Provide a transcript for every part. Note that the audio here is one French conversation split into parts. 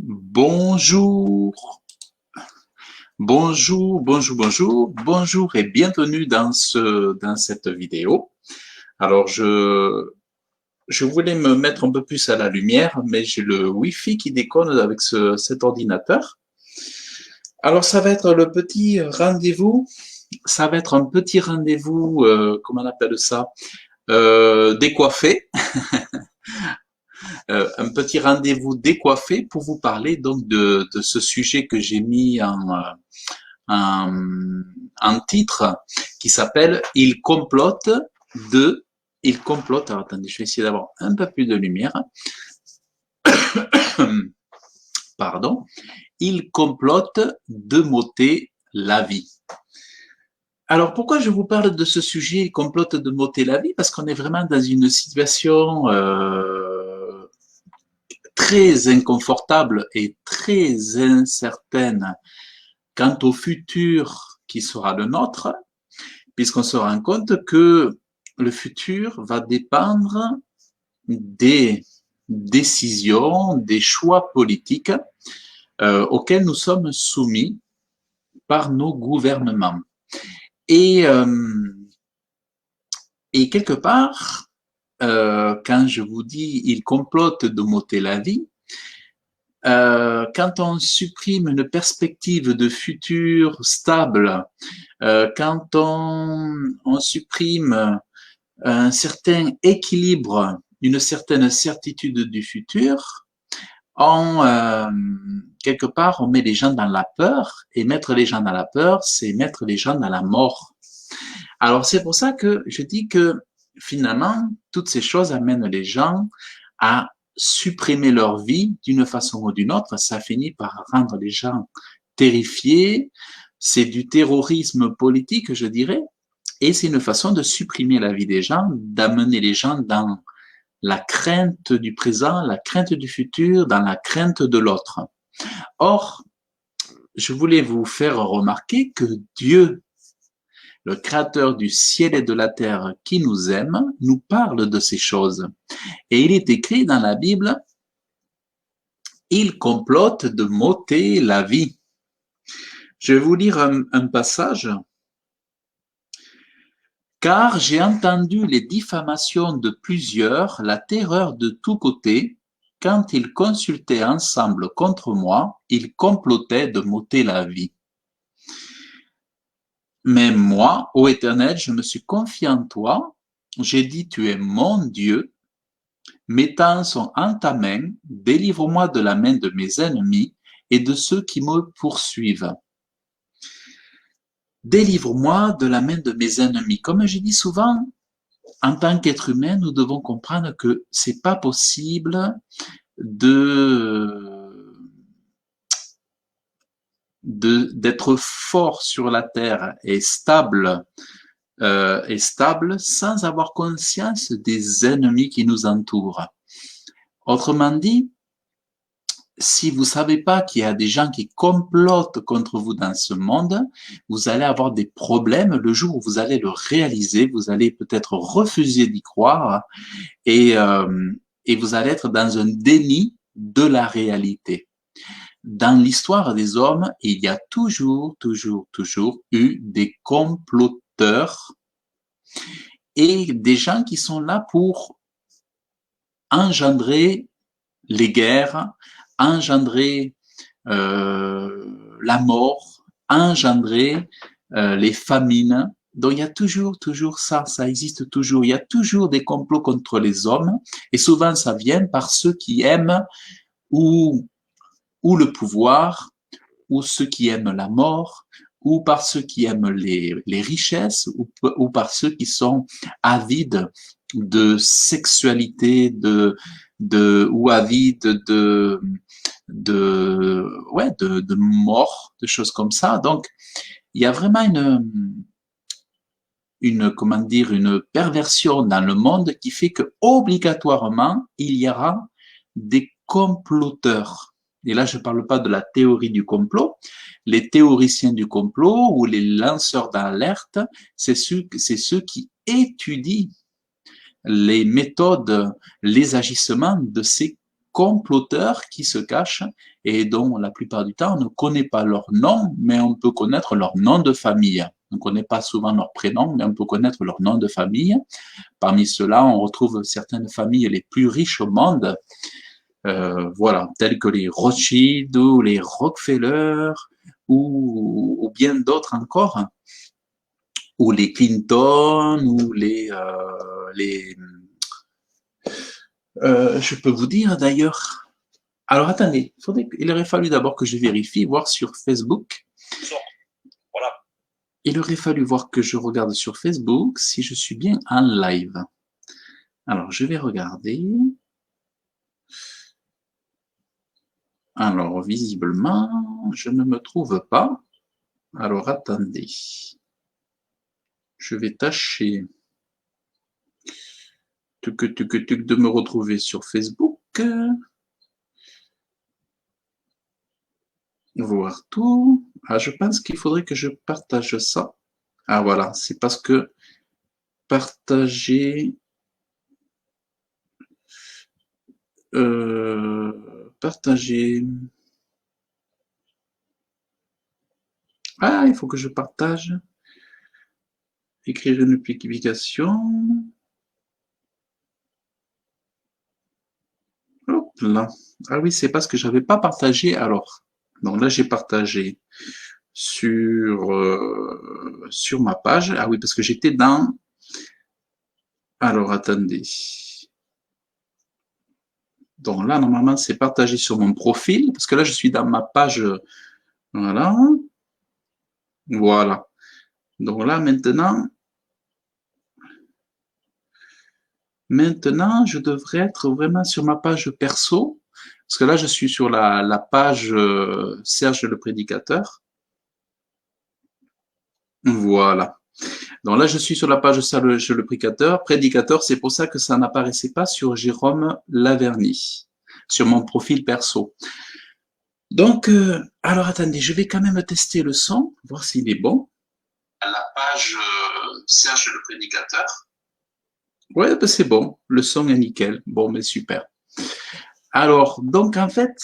Bonjour, bonjour et bienvenue dans cette vidéo. Alors, je voulais me mettre un peu plus à la lumière, mais j'ai le Wi-Fi qui déconne avec cet ordinateur. Alors, ça va être le petit rendez-vous, ça va être un petit rendez-vous, comment on appelle ça, décoiffé, un petit rendez-vous décoiffé pour vous parler donc de ce sujet que j'ai mis un, un titre qui s'appelle de, Il complote, alors attendez, je vais essayer d'avoir un peu plus de lumière, pardon, Il complote de m'ôter la vie. Alors pourquoi je vous parle de ce sujet, Il complote de m'ôter la vie? Parce qu'on est vraiment dans une situation très inconfortable et très incertaine quant au futur qui sera le nôtre, puisqu'on se rend compte que le futur va dépendre des décisions, des choix politiques auxquels nous sommes soumis par nos gouvernements. Et, euh, et quelque part, quand je vous dis il complote de m'ôter la vie, quand on supprime une perspective de futur stable, quand on supprime un certain équilibre, une certaine certitude du futur, quelque part, on met les gens dans la peur, et mettre les gens dans la peur, c'est mettre les gens dans la mort. Alors, c'est pour ça que je dis que finalement, toutes ces choses amènent les gens à supprimer leur vie d'une façon ou d'une autre. Ça finit par rendre les gens terrifiés. C'est du terrorisme politique, je dirais. Et c'est une façon de supprimer la vie des gens, d'amener les gens dans la crainte du présent, la crainte du futur, dans la crainte de l'autre. Or, je voulais vous faire remarquer que Dieu, le créateur du ciel et de la terre qui nous aime, nous parle de ces choses. Et il est écrit dans la Bible, il complote de m'ôter la vie. Je vais vous lire un passage. Car j'ai entendu les diffamations de plusieurs, la terreur de tous côtés. Quand ils consultaient ensemble contre moi, ils complotaient de m'ôter la vie. Mais moi, ô Éternel, je me suis confié en toi. J'ai dit, tu es mon Dieu. Mes temps sont en ta main. Délivre-moi de la main de mes ennemis et de ceux qui me poursuivent. Délivre-moi de la main de mes ennemis. Comme je dis souvent, en tant qu'être humain, nous devons comprendre que c'est pas possible d'être fort sur la terre et stable sans avoir conscience des ennemis qui nous entourent. Autrement dit, si vous savez pas qu'il y a des gens qui complotent contre vous dans ce monde, vous allez avoir des problèmes le jour où vous allez le réaliser, vous allez peut-être refuser d'y croire et vous allez être dans un déni de la réalité. Dans l'histoire des hommes, il y a toujours eu des comploteurs et des gens qui sont là pour engendrer les guerres, engendrer la mort, engendrer les famines. Donc il y a toujours ça existe toujours. Il y a toujours des complots contre les hommes et souvent ça vient par ceux qui aiment ou, ou le pouvoir, ou ceux qui aiment la mort, ou par ceux qui aiment les richesses, ou par ceux qui sont avides de sexualité, ou avides de mort, de choses comme ça. Donc, il y a vraiment une perversion dans le monde qui fait que obligatoirement, il y aura des comploteurs. Et là, je ne parle pas de la théorie du complot. Les théoriciens du complot ou les lanceurs d'alerte, c'est ceux qui étudient les méthodes, les agissements de ces comploteurs qui se cachent et dont la plupart du temps on ne connaît pas leur nom, mais on peut connaître leur nom de famille. On ne connaît pas souvent leur prénom, mais on peut connaître leur nom de famille. Parmi ceux-là, on retrouve certaines familles les plus riches au monde, voilà, telles que les Rothschild ou les Rockefeller ou bien d'autres encore, ou les Clinton ou je peux vous dire d'ailleurs. Alors attendez, il aurait fallu d'abord que je vérifie, voir sur Facebook. Voilà. Il aurait fallu voir que je regarde sur Facebook si je suis bien en live. Alors je vais regarder. Alors visiblement, je ne me trouve pas. Alors attendez. Je vais tâcher de me retrouver sur Facebook. Voir tout. Ah, je pense qu'il faudrait que je partage ça. Ah voilà, c'est parce que partager, partager. Ah, il faut que je partage. Écrire une publication. Hop là. Ah oui, c'est parce que j'avais pas partagé alors. Donc là, j'ai partagé sur ma page. Ah oui, parce que j'étais dans. Alors attendez. Donc là, normalement, c'est partagé sur mon profil, parce que là, je suis dans ma page. Voilà. Voilà. Donc là, maintenant, je devrais être vraiment sur ma page perso, parce que là, je suis sur la page Serge le Prédicateur. Voilà. Donc là, je suis sur la page Serge le Prédicateur, c'est pour ça que ça n'apparaissait pas sur Jérôme Laverny, sur mon profil perso. Donc, alors attendez, je vais quand même tester le son, voir s'il est bon. La page Serge le Prédicateur. Ouais, ben c'est bon, le son est nickel. Bon, mais super. Alors, donc en fait,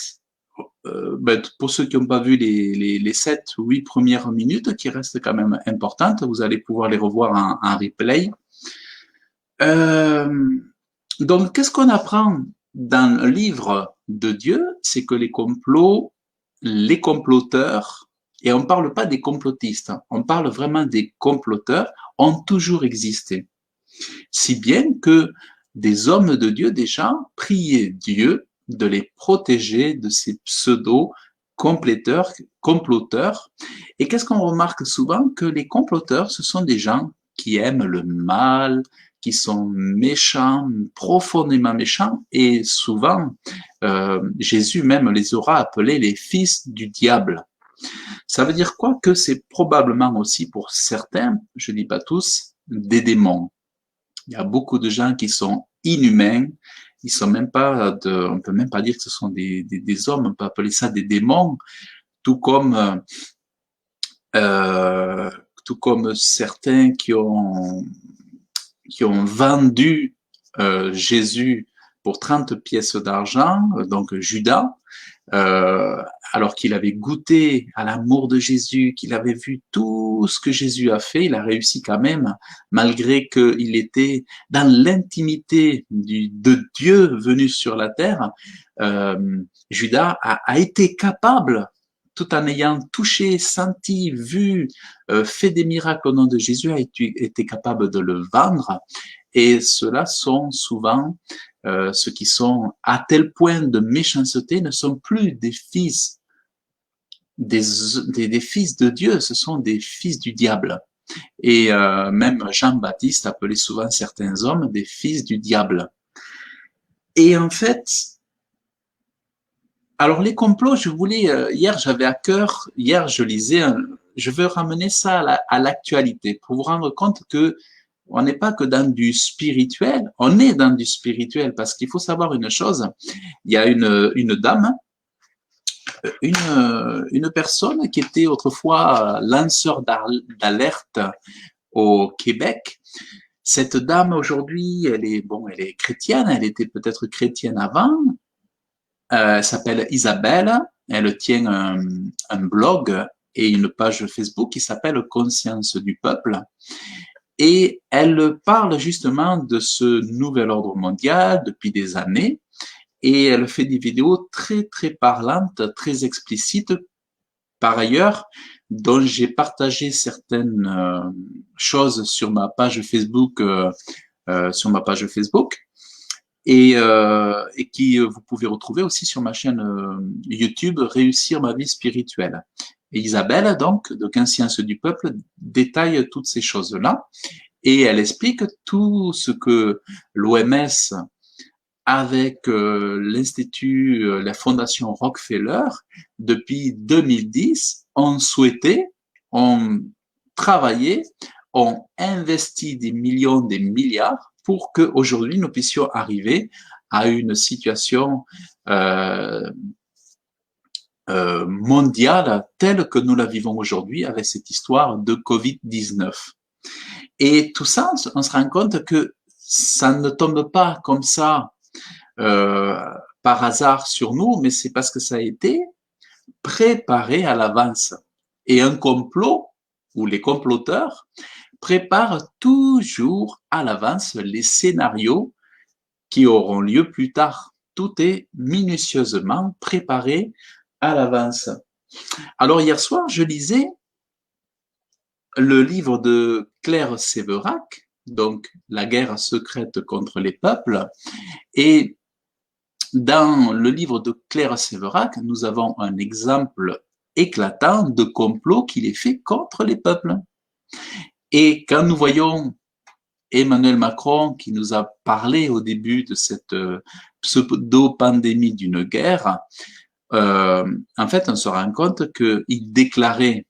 ben, pour ceux qui n'ont pas vu les 7 ou 8 premières minutes, qui restent quand même importantes, vous allez pouvoir les revoir en replay. Donc, qu'est-ce qu'on apprend dans le livre de Dieu? C'est que les complots, les comploteurs, et on ne parle pas des complotistes, hein, on parle vraiment des comploteurs, ont toujours existé. Si bien que des hommes de Dieu déjà priaient Dieu de les protéger de ces pseudo-comploteurs. Et qu'est-ce qu'on remarque souvent? Que les comploteurs, ce sont des gens qui aiment le mal, qui sont méchants, profondément méchants, et souvent, Jésus même les aura appelés les fils du diable. Ça veut dire quoi? Que c'est probablement aussi pour certains, je ne dis pas tous, des démons. Il y a beaucoup de gens qui sont inhumains. Ils sont même pas on peut même pas dire que ce sont des hommes. On peut appeler ça des démons, tout comme, euh, tout comme certains qui ont vendu Jésus pour 30 pièces d'argent, donc Judas, euh, alors qu'il avait goûté à l'amour de Jésus, qu'il avait vu tout ce que Jésus a fait, il a réussi quand même, malgré qu'il était dans l'intimité de Dieu venu sur la terre. Judas a été capable, tout en ayant touché, senti, vu, fait des miracles au nom de Jésus, a été capable de le vendre. Et ceux-là sont souvent ceux qui sont à tel point de méchanceté ne sont plus des fils des fils de Dieu, ce sont des fils du diable. Et même Jean-Baptiste appelait souvent certains hommes des fils du diable. Et en fait, alors les complots, je voulais, hier j'avais à cœur, hier je lisais, je veux ramener ça à l'actualité pour vous rendre compte que on n'est pas que dans du spirituel, on est dans du spirituel parce qu'il faut savoir une chose, il y a une dame, une personne qui était autrefois lanceur d'alerte au Québec. Cette dame aujourd'hui, elle est chrétienne, elle était peut-être chrétienne avant, Elle s'appelle Isabelle. Elle tient un blog et une page Facebook qui s'appelle Conscience du peuple. Et elle parle justement de ce nouvel ordre mondial depuis des années. Et elle fait des vidéos très, très parlantes, très explicites, par ailleurs, dont j'ai partagé certaines choses sur ma page Facebook, et qui vous pouvez retrouver aussi sur ma chaîne YouTube Réussir ma vie spirituelle. Et Isabelle, donc, de Conscience du peuple, détaille toutes ces choses-là et elle explique tout ce que l'OMS, avec l'Institut, la Fondation Rockefeller, depuis 2010, ont souhaité, ont travaillé, ont investi des millions, des milliards pour qu'aujourd'hui nous puissions arriver à une situation mondiale telle que nous la vivons aujourd'hui avec cette histoire de Covid-19. Et tout ça, on se rend compte que ça ne tombe pas comme ça par hasard sur nous, mais c'est parce que ça a été préparé à l'avance. Et un complot, ou les comploteurs, préparent toujours à l'avance les scénarios qui auront lieu plus tard. Tout est minutieusement préparé à l'avance. Alors hier soir, je lisais le livre de Claire Séverac, donc La guerre secrète contre les peuples, et dans le livre de Claire Séverac, nous avons un exemple éclatant de complot qu'il est fait contre les peuples. Et quand nous voyons Emmanuel Macron qui nous a parlé au début de cette pseudo-pandémie d'une guerre, en fait, on se rend compte qu'il déclarait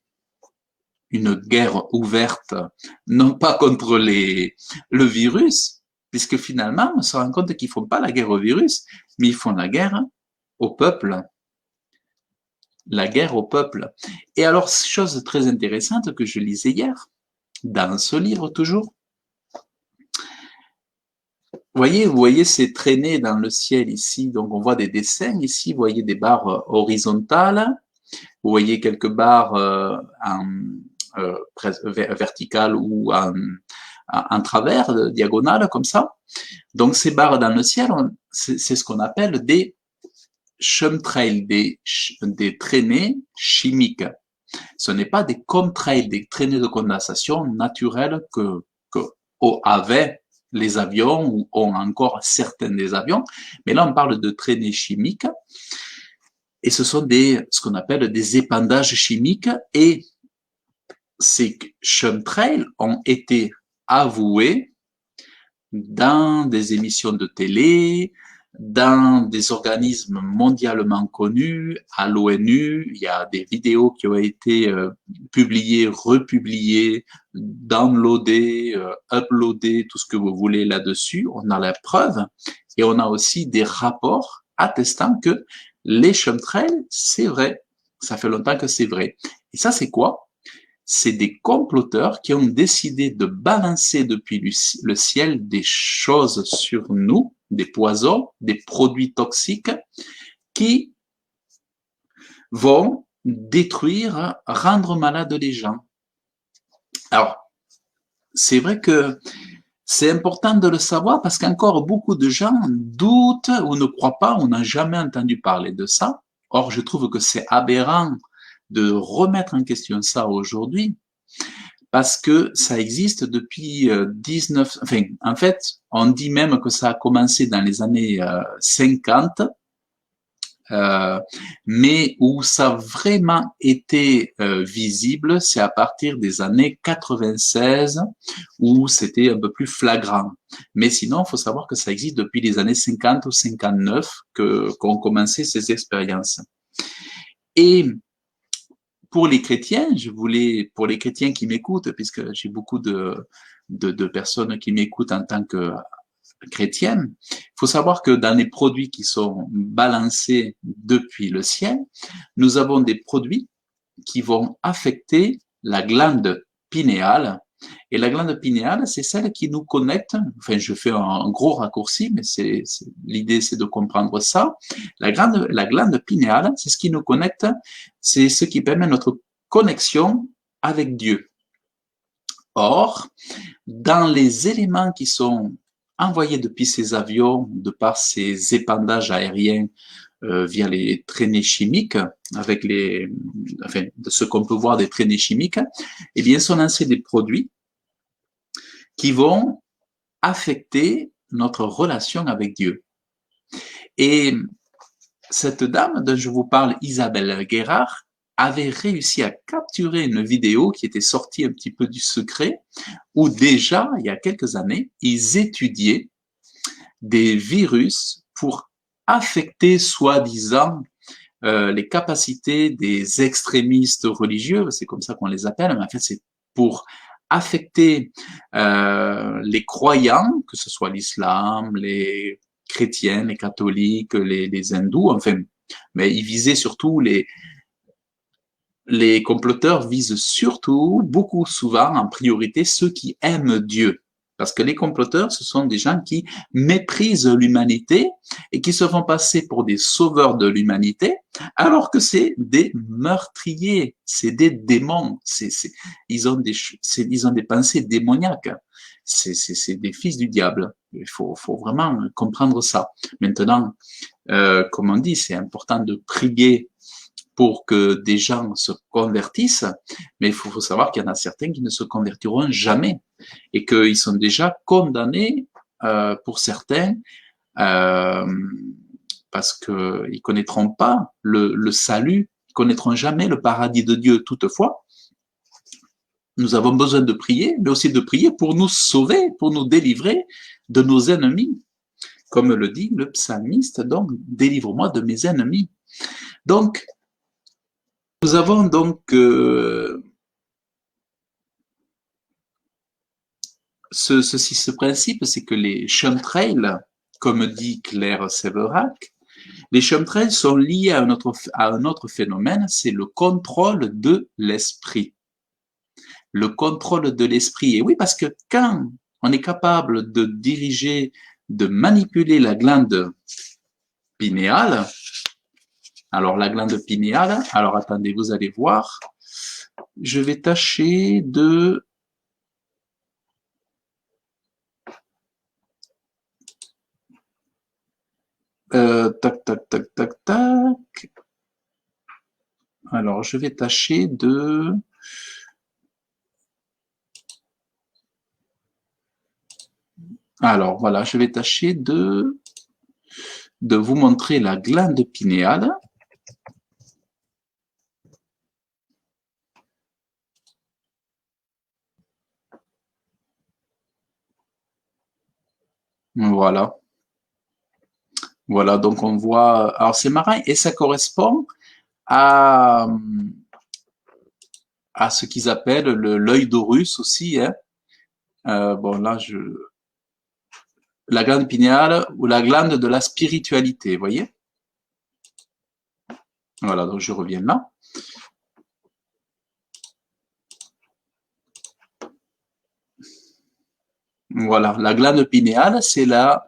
une guerre ouverte, non pas contre le virus, puisque finalement, on se rend compte qu'ils ne font pas la guerre au virus, mais ils font la guerre au peuple. La guerre au peuple. Et alors, chose très intéressante que je lisais hier, dans ce livre toujours, vous voyez ces traînées dans le ciel ici, donc on voit des dessins ici, vous voyez des barres horizontales, vous voyez quelques barres verticales ou en travers, diagonales, comme ça. Donc ces barres dans le ciel, c'est ce qu'on appelle des chemtrails, des traînées chimiques. Ce n'est pas des chemtrails, des traînées de condensation naturelles que avaient les avions ou ont encore certains des avions, mais là on parle de traînées chimiques et ce sont ce qu'on appelle des épandages chimiques, et ces chemtrails ont été avoués dans des émissions de télé, dans des organismes mondialement connus, à l'ONU. Il y a des vidéos qui ont été publiées, republiées, downloadées, uploadées, tout ce que vous voulez là-dessus. On a la preuve et on a aussi des rapports attestant que les chemtrails, c'est vrai. Ça fait longtemps que c'est vrai. Et ça, c'est quoi? C'est des comploteurs qui ont décidé de balancer depuis le ciel des choses sur nous, des poisons, des produits toxiques qui vont détruire, rendre malades les gens. Alors, c'est vrai que c'est important de le savoir parce qu'encore beaucoup de gens doutent ou ne croient pas, on n'a jamais entendu parler de ça. Or, je trouve que c'est aberrant de remettre en question ça aujourd'hui, parce que ça existe depuis en fait, on dit même que ça a commencé dans les années 50, mais où ça a vraiment été visible, c'est à partir des années 96, où c'était un peu plus flagrant. Mais sinon, il faut savoir que ça existe depuis les années 50 ou 59 qu'ont commencé ces expériences. Et pour les chrétiens, pour les chrétiens qui m'écoutent, puisque j'ai beaucoup de personnes qui m'écoutent en tant que chrétienne, il faut savoir que dans les produits qui sont balancés depuis le ciel, nous avons des produits qui vont affecter la glande pinéale, Et la glande pinéale, c'est celle qui nous connecte, enfin je fais un gros raccourci, mais l'idée c'est de comprendre ça. La glande pinéale, c'est ce qui nous connecte, c'est ce qui permet notre connexion avec Dieu. Or, dans les éléments qui sont envoyés depuis ces avions, de par ces épandages aériens via les traînées chimiques, avec de ce qu'on peut voir des traînées chimiques, eh bien, sont lancés des produits qui vont affecter notre relation avec Dieu. Et cette dame dont je vous parle, Isabelle Guérard, avait réussi à capturer une vidéo qui était sortie un petit peu du secret, où déjà, il y a quelques années, ils étudiaient des virus pour affecter, soi-disant, les capacités des extrémistes religieux, c'est comme ça qu'on les appelle, mais en fait c'est pour affecter les croyants, que ce soit l'islam, les chrétiens, les catholiques, les hindous, enfin, mais ils visaient surtout les comploteurs visent surtout, beaucoup souvent, en priorité, ceux qui aiment Dieu. Parce que les comploteurs, ce sont des gens qui méprisent l'humanité et qui se font passer pour des sauveurs de l'humanité, alors que c'est des meurtriers, c'est des démons, ils ont des pensées démoniaques. C'est des fils du diable. Il faut vraiment comprendre ça. Maintenant, comme on dit, c'est important de prier pour que des gens se convertissent, mais il faut savoir qu'il y en a certains qui ne se convertiront jamais et qu'ils sont déjà condamnés pour certains parce qu'ils connaîtront pas le salut, ils connaîtront jamais le paradis de Dieu. Toutefois, nous avons besoin de prier, mais aussi de prier pour nous sauver, pour nous délivrer de nos ennemis. Comme le dit le psalmiste, donc, délivre-moi de mes ennemis. Donc, nous avons donc ce principe, c'est que les chemtrails, comme dit Claire Séverac, les chemtrails sont liés à un autre phénomène, c'est le contrôle de l'esprit. Le contrôle de l'esprit. Et oui, parce que quand on est capable de diriger, de manipuler la glande pinéale, alors la glande pinéale, alors attendez, vous allez voir, je vais tâcher de tac, tac, tac, tac, tac. Alors, je vais tâcher de... Alors, voilà, je vais tâcher de vous montrer la glande pinéale. Voilà. Voilà, donc on voit... Alors, c'est marrant et ça correspond à ce qu'ils appellent l'œil d'Horus aussi. Hein. Bon, là, la glande pinéale ou la glande de la spiritualité, vous voyez? Voilà, donc je reviens là. Voilà, la glande pinéale, c'est la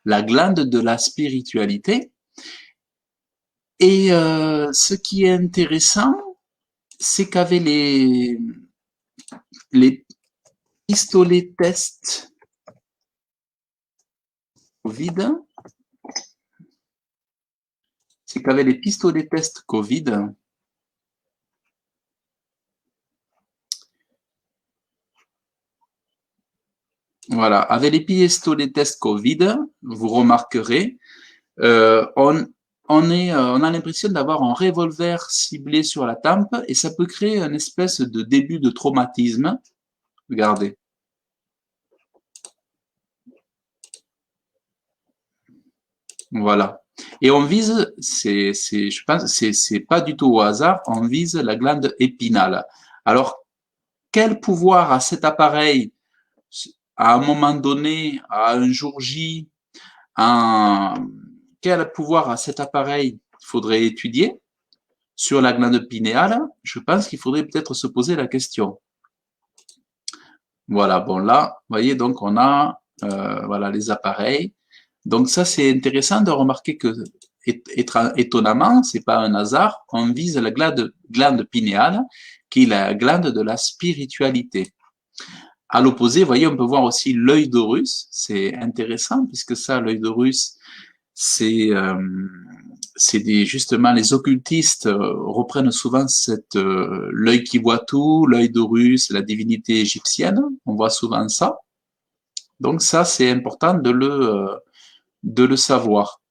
glande de la spiritualité. Et ce qui est intéressant, c'est qu'avec les pistolets tests Covid, voilà, avec les pistolets tests Covid, vous remarquerez, on a l'impression d'avoir un revolver ciblé sur la tempe et ça peut créer une espèce de début de traumatisme. Regardez. Voilà. Et on vise, je pense, c'est pas du tout au hasard, on vise la glande épinale. Alors, quel pouvoir a cet appareil à un moment donné, à un jour J, quel pouvoir a cet appareil? Il faudrait étudier. Sur la glande pinéale, je pense qu'il faudrait peut-être se poser la question. Voilà, bon là, vous voyez, donc on a voilà, les appareils. Donc ça, c'est intéressant de remarquer que, étonnamment, c'est pas un hasard, on vise la glande pinéale, qui est la glande de la spiritualité. À l'opposé, vous voyez, on peut voir aussi l'œil d'Horus. C'est intéressant puisque ça, l'œil d'Horus, c'est justement les occultistes reprennent souvent l'œil qui voit tout, l'œil d'Horus, la divinité égyptienne. On voit souvent ça. Donc ça, c'est important de le savoir.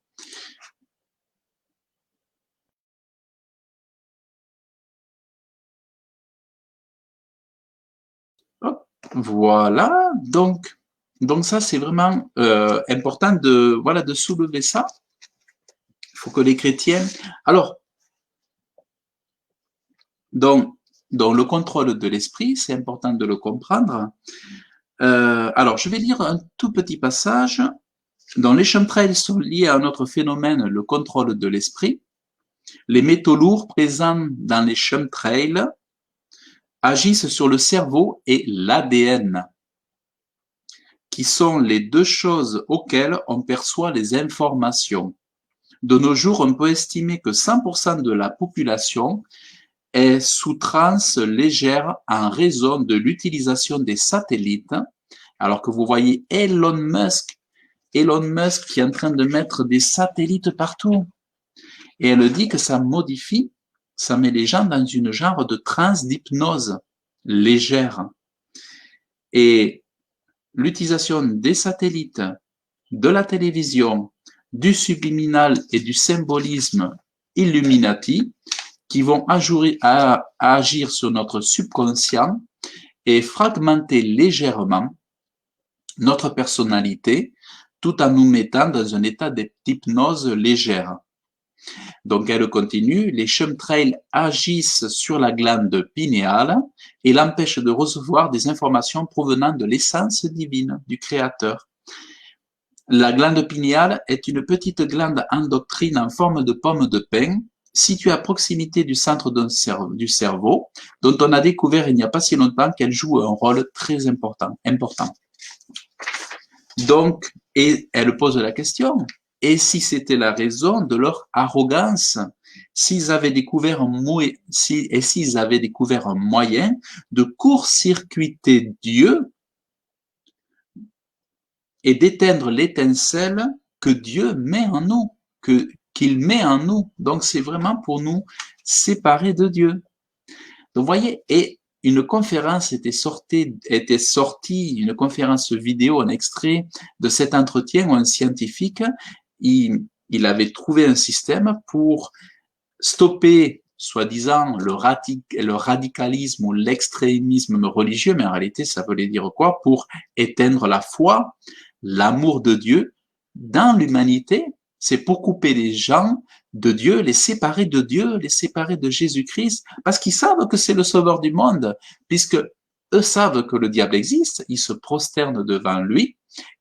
Hop, voilà. Donc ça, c'est vraiment important de voilà de soulever ça. Il faut que les chrétiens. Alors, donc le contrôle de l'esprit, c'est important de le comprendre. Alors, je vais lire un tout petit passage. Dans les chemtrails sont liés à un autre phénomène, le contrôle de l'esprit. Les métaux lourds présents dans les chemtrails agissent sur le cerveau et l'ADN, qui sont les deux choses auxquelles on perçoit les informations. De nos jours, on peut estimer que 100% de la population est sous transe légère en raison de l'utilisation des satellites, alors que vous voyez Elon Musk qui est en train de mettre des satellites partout. Et elle dit que ça modifie, ça met les gens dans une genre de transe d'hypnose légère. Et l'utilisation des satellites, de la télévision, du subliminal et du symbolisme Illuminati, qui vont agir sur notre subconscient et fragmenter légèrement notre personnalité tout en nous mettant dans un état d'hypnose légère. Donc elle continue, les chemtrails agissent sur la glande pinéale et l'empêchent de recevoir des informations provenant de l'essence divine du Créateur. La glande pinéale est une petite glande endocrine en forme de pomme de pin, située à proximité du centre du cerveau, dont on a découvert il n'y a pas si longtemps qu'elle joue un rôle très important. Donc, et elle pose la question, et si c'était la raison de leur arrogance, s'ils avaient découvert s'ils avaient découvert un moyen de court-circuiter Dieu et d'éteindre l'étincelle que Dieu met en nous, qu'il met en nous. Donc c'est vraiment pour nous séparer de Dieu. Donc vous voyez, et une conférence était sortie, une conférence vidéo, un extrait de cet entretien où un scientifique, il avait trouvé un système pour stopper, soi-disant, le radicalisme ou l'extrémisme religieux, mais en réalité, ça voulait dire quoi? Pour éteindre la foi, l'amour de Dieu dans l'humanité. C'est pour couper les gens de Dieu, les séparer de Dieu, les séparer de Jésus-Christ, parce qu'ils savent que c'est le sauveur du monde, puisque eux savent que le diable existe, ils se prosternent devant lui,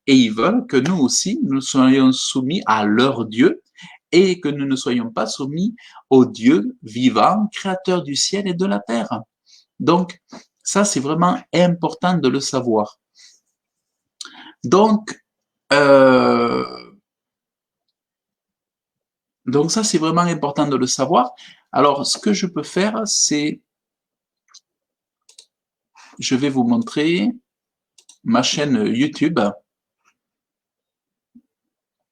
et ils veulent que nous aussi, nous soyons soumis à leur Dieu, et que nous ne soyons pas soumis au Dieu vivant, créateur du ciel et de la terre. Donc, ça, c'est vraiment important de le savoir. Donc ça, c'est vraiment important de le savoir. Alors, ce que je peux faire, c'est, je vais vous montrer ma chaîne YouTube.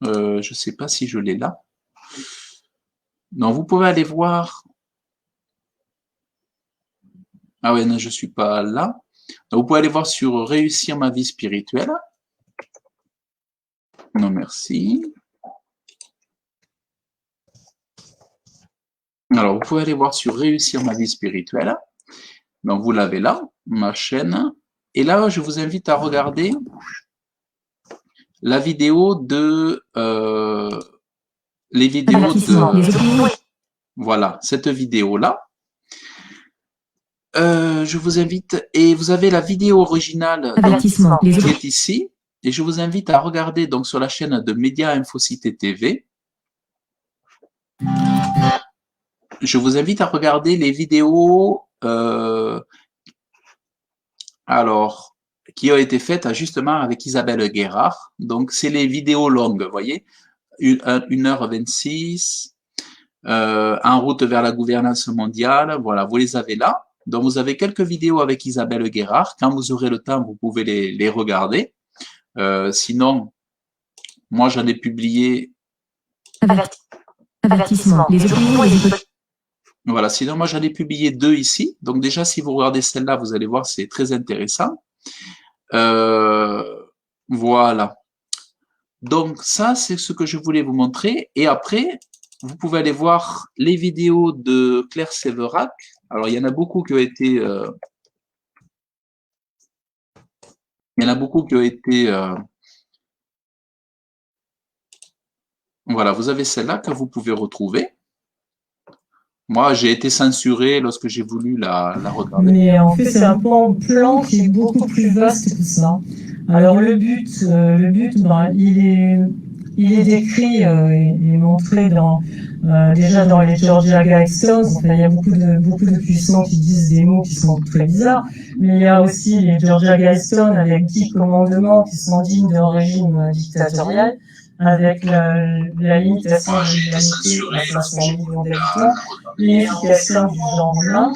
Je ne sais pas si je l'ai là. Non, vous pouvez aller voir. Ah ouais, non, je suis pas là. Donc, vous pouvez aller voir sur Réussir ma vie spirituelle. Non, merci. Alors, vous pouvez aller voir sur Réussir ma vie spirituelle. Donc, vous l'avez là, ma chaîne. Et là, je vous invite à regarder la vidéo de... les vidéos de... Voilà, cette vidéo-là. Je vous invite... Et vous avez la vidéo originale donc, qui est ici. Et je vous invite à regarder donc sur la chaîne de Média Infocité TV. Je vous invite à regarder les vidéos... alors, qui ont été faites justement avec Isabelle Guérard. Donc, c'est les vidéos longues, vous voyez, 1h26, en route vers la gouvernance mondiale. Voilà, vous les avez là. Donc, vous avez quelques vidéos avec Isabelle Guérard. Quand vous aurez le temps, vous pouvez les regarder. Sinon, moi, j'en ai publié. Avertissement. Les opinions et les hypothèses. Voilà, sinon, moi, j'en ai publié 2 ici. Donc, déjà, si vous regardez celle-là, vous allez voir, c'est très intéressant. Voilà. Donc, ça, c'est ce que je voulais vous montrer. Et après, vous pouvez aller voir les vidéos de Claire Séverac. Alors, il y en a beaucoup qui ont été... Voilà, vous avez celle-là que vous pouvez retrouver. Moi, j'ai été censuré lorsque j'ai voulu la regarder. Mais en fait, c'est un plan qui est beaucoup plus vaste que ça. Alors le but, ben, il est décrit et montré déjà dans les Georgia Guidestones. Enfin, il y a beaucoup de puissants qui disent des mots qui sont très bizarres, mais il y a aussi les Georgia Guidestones avec 10 commandements qui sont dignes d'un régime dictatorial, avec la limitation de l'humanité à 500 millions d'habitants, l'unification du genre humain,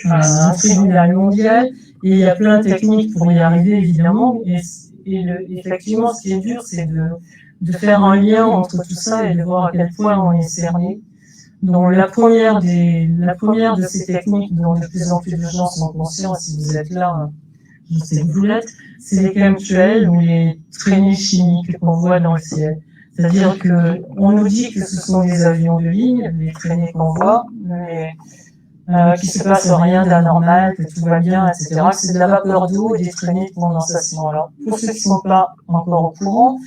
un tribunal mondial, et il y a plein de techniques pour y arriver, évidemment, et effectivement, ce qui est dur, c'est de faire un lien entre tout ça et de voir à quel point on est cerné. Donc, la première de ces techniques dont de plus en plus de gens sont conscients, si vous êtes là, je sais que vous l'êtes, c'est les chemtrails ou les traînées chimiques qu'on voit dans le ciel. C'est-à-dire que on nous dit que ce sont des avions de ligne, les traînées qu'on voit, mais qu'il se passe rien d'anormal, que tout va bien, etc. Que c'est de la vapeur d'eau et des traînées de condensation. Alors, pour ceux qui ne sont pas encore au courant,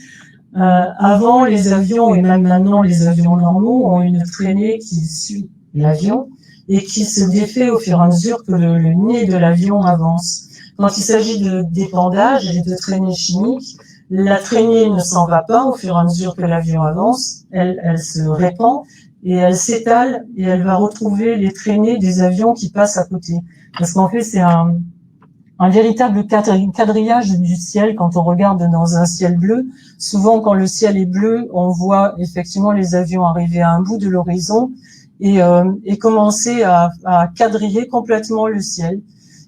avant, les avions, et même maintenant les avions normaux, ont une traînée qui suit l'avion et qui se défait au fur et à mesure que le nez de l'avion avance. Quand il s'agit de d'épandage et de traînées chimiques, la traînée ne s'en va pas au fur et à mesure que l'avion avance, elle se répand et elle s'étale et elle va retrouver les traînées des avions qui passent à côté. Parce qu'en fait, c'est un véritable quadrillage du ciel quand on regarde dans un ciel bleu. Souvent, quand le ciel est bleu, on voit effectivement les avions arriver à un bout de l'horizon et commencer à quadriller complètement le ciel.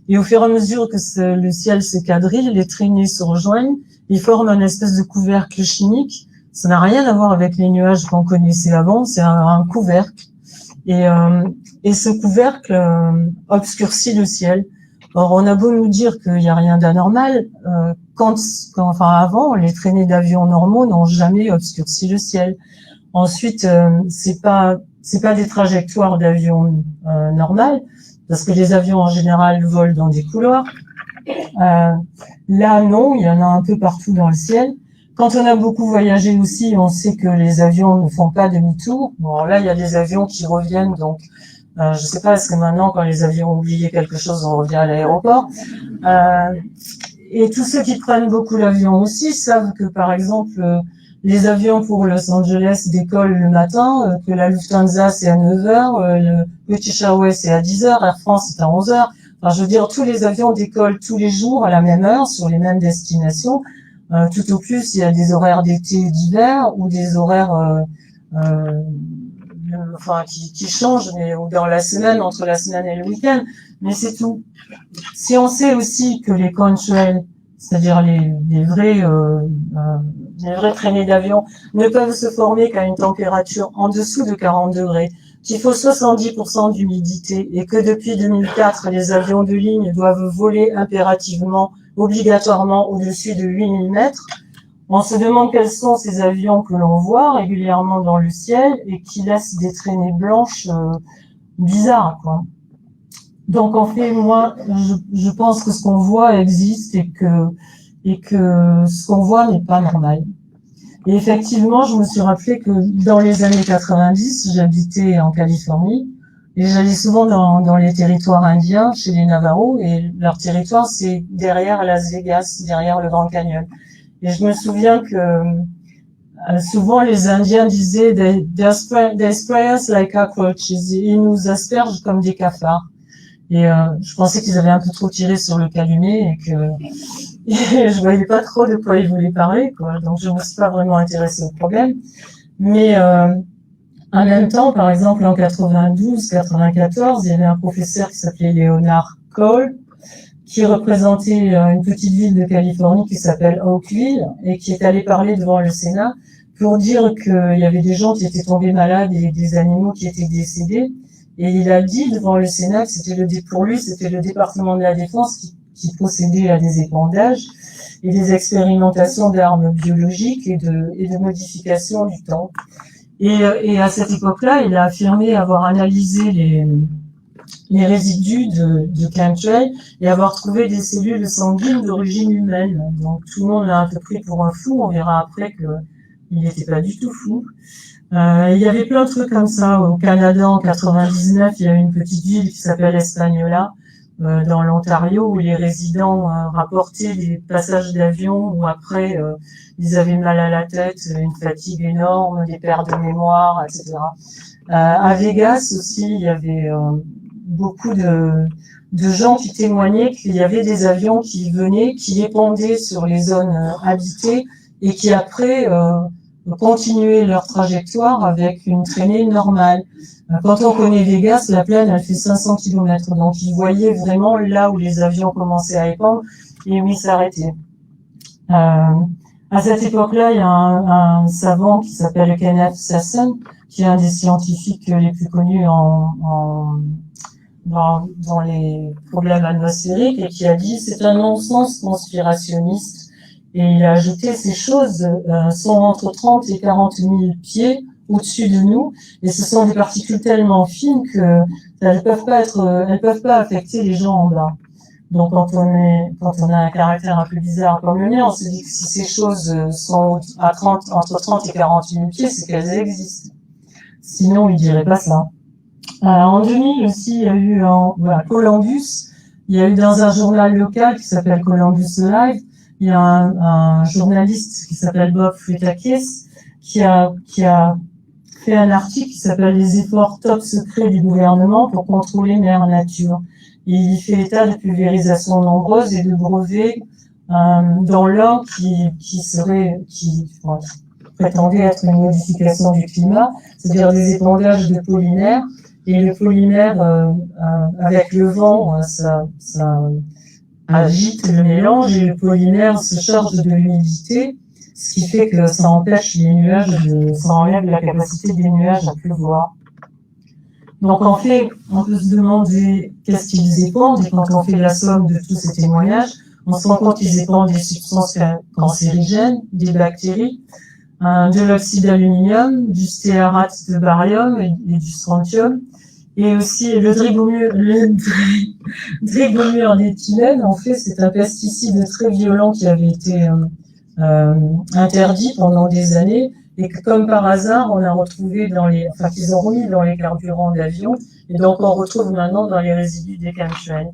Et au fur et à mesure que le ciel se quadrille, les traînées se rejoignent, ils forment une espèce de couvercle chimique. Ça n'a rien à voir avec les nuages qu'on connaissait avant, c'est un couvercle. Et ce couvercle obscurcit le ciel. Or, on a beau nous dire qu'il n'y a rien d'anormal, avant, les traînées d'avions normaux n'ont jamais obscurci le ciel. Ensuite, c'est pas des trajectoires d'avions normales, parce que les avions en général volent dans des couloirs. Là, non, il y en a un peu partout dans le ciel. Quand on a beaucoup voyagé aussi, on sait que les avions ne font pas demi-tour. Bon, là, il y a des avions qui reviennent, donc je sais pas, est-ce que maintenant, quand les avions ont oublié quelque chose, on revient à l'aéroport. Et tous ceux qui prennent beaucoup l'avion aussi savent que, par exemple, les avions pour Los Angeles décollent le matin, que la Lufthansa c'est à 9h, le British Airways c'est à 10h, Air France c'est à 11h. Enfin, je veux dire, tous les avions décollent tous les jours à la même heure sur les mêmes destinations. Tout au plus, il y a des horaires d'été et d'hiver ou des horaires qui changent mais dans la semaine, entre la semaine et le week-end. Mais c'est tout. Si on sait aussi que les chemtrails, c'est-à-dire les vraies traînées d'avion, ne peuvent se former qu'à une température en dessous de 40 degrés, qu'il faut 70% d'humidité et que depuis 2004, les avions de ligne doivent voler impérativement, obligatoirement au-dessus de 8000 mètres, on se demande quels sont ces avions que l'on voit régulièrement dans le ciel et qui laissent des traînées blanches bizarres, quoi. Donc en fait, moi, je pense que ce qu'on voit existe et que ce qu'on voit n'est pas normal. Et effectivement, je me suis rappelé que dans les années 90, j'habitais en Californie et j'allais souvent dans les territoires indiens, chez les Navajos, et leur territoire, c'est derrière Las Vegas, derrière le Grand Canyon. Et je me souviens que souvent les Indiens disaient they spray us like cockroaches, ils nous aspergent comme des cafards. Et je pensais qu'ils avaient un peu trop tiré sur le calumet et que je voyais pas trop de quoi ils voulaient parler, quoi. Donc je me suis pas vraiment intéressée au problème. Mais en même temps, par exemple, en 92-94, il y avait un professeur qui s'appelait Leonard Cole, qui représentait une petite ville de Californie qui s'appelle Oakville et qui est allé parler devant le Sénat pour dire qu'il y avait des gens qui étaient tombés malades et des animaux qui étaient décédés. Et il a dit devant le Sénat que pour lui, c'était le département de la Défense qui procédait à des épandages et des expérimentations d'armes biologiques et de modification du temps. Et à cette époque-là, il a affirmé avoir analysé les résidus de chemtrail et avoir trouvé des cellules sanguines d'origine humaine. Donc tout le monde l'a un peu pris pour un fou, on verra après qu'il n'était pas du tout fou. Il y avait plein de trucs comme ça. Au Canada, en 99, il y a une petite ville qui s'appelle Espagnola, dans l'Ontario, où les résidents rapportaient des passages d'avion où après ils avaient mal à la tête, une fatigue énorme, des pertes de mémoire, etc. À Vegas aussi, il y avait beaucoup de gens qui témoignaient qu'il y avait des avions qui venaient, qui épandaient sur les zones habitées et qui après continuer leur trajectoire avec une traînée normale. Quand on connaît Vegas, la plaine, elle fait 500 km. Donc, ils voyaient vraiment là où les avions commençaient à épandre et où ils s'arrêtaient. À cette époque-là, il y a un savant qui s'appelle Kenneth Sasson, qui est un des scientifiques les plus connus dans les problèmes atmosphériques et qui a dit c'est un non-sens conspirationniste. Et il a ajouté ces choses sont entre 30 et 40 000 pieds au-dessus de nous, et ce sont des particules tellement fines que elles peuvent pas affecter les gens en bas. Donc quand on a un caractère un peu bizarre comme le mien, on se dit que si ces choses sont entre 30 et 40 000 pieds, c'est qu'elles existent. Sinon, ils diraient pas ça. En 2000 aussi, il y a eu Columbus. Il y a eu dans un journal local qui s'appelle Columbus Live, il y a un journaliste qui s'appelle Bob Fritakis qui a fait un article qui s'appelle Les efforts top secrets du gouvernement pour contrôler Mère Nature. Et il fait état de pulvérisations nombreuses et de brevets dans l'or qui prétendait être une modification du climat, c'est-à-dire des épandages de polymères. Et le polymère, avec le vent, ça agite le mélange et le polymère se charge de l'humidité, ce qui fait que ça empêche les nuages, ça enlève la capacité des nuages à pleuvoir. Donc en fait, on peut se demander qu'est-ce qu'ils épandent, et quand on fait la somme de tous ces témoignages, on se rend compte qu'ils épandent des substances cancérigènes, des bactéries, de l'oxyde d'aluminium, du stéarate de barium et du strontium, et aussi le dribomure d'éthylène. En fait, c'est un pesticide très violent qui avait été interdit pendant des années et que, comme par hasard, on a retrouvé qu'ils ont remis dans les carburants d'avion, et donc on retrouve maintenant dans les résidus des chemtrails.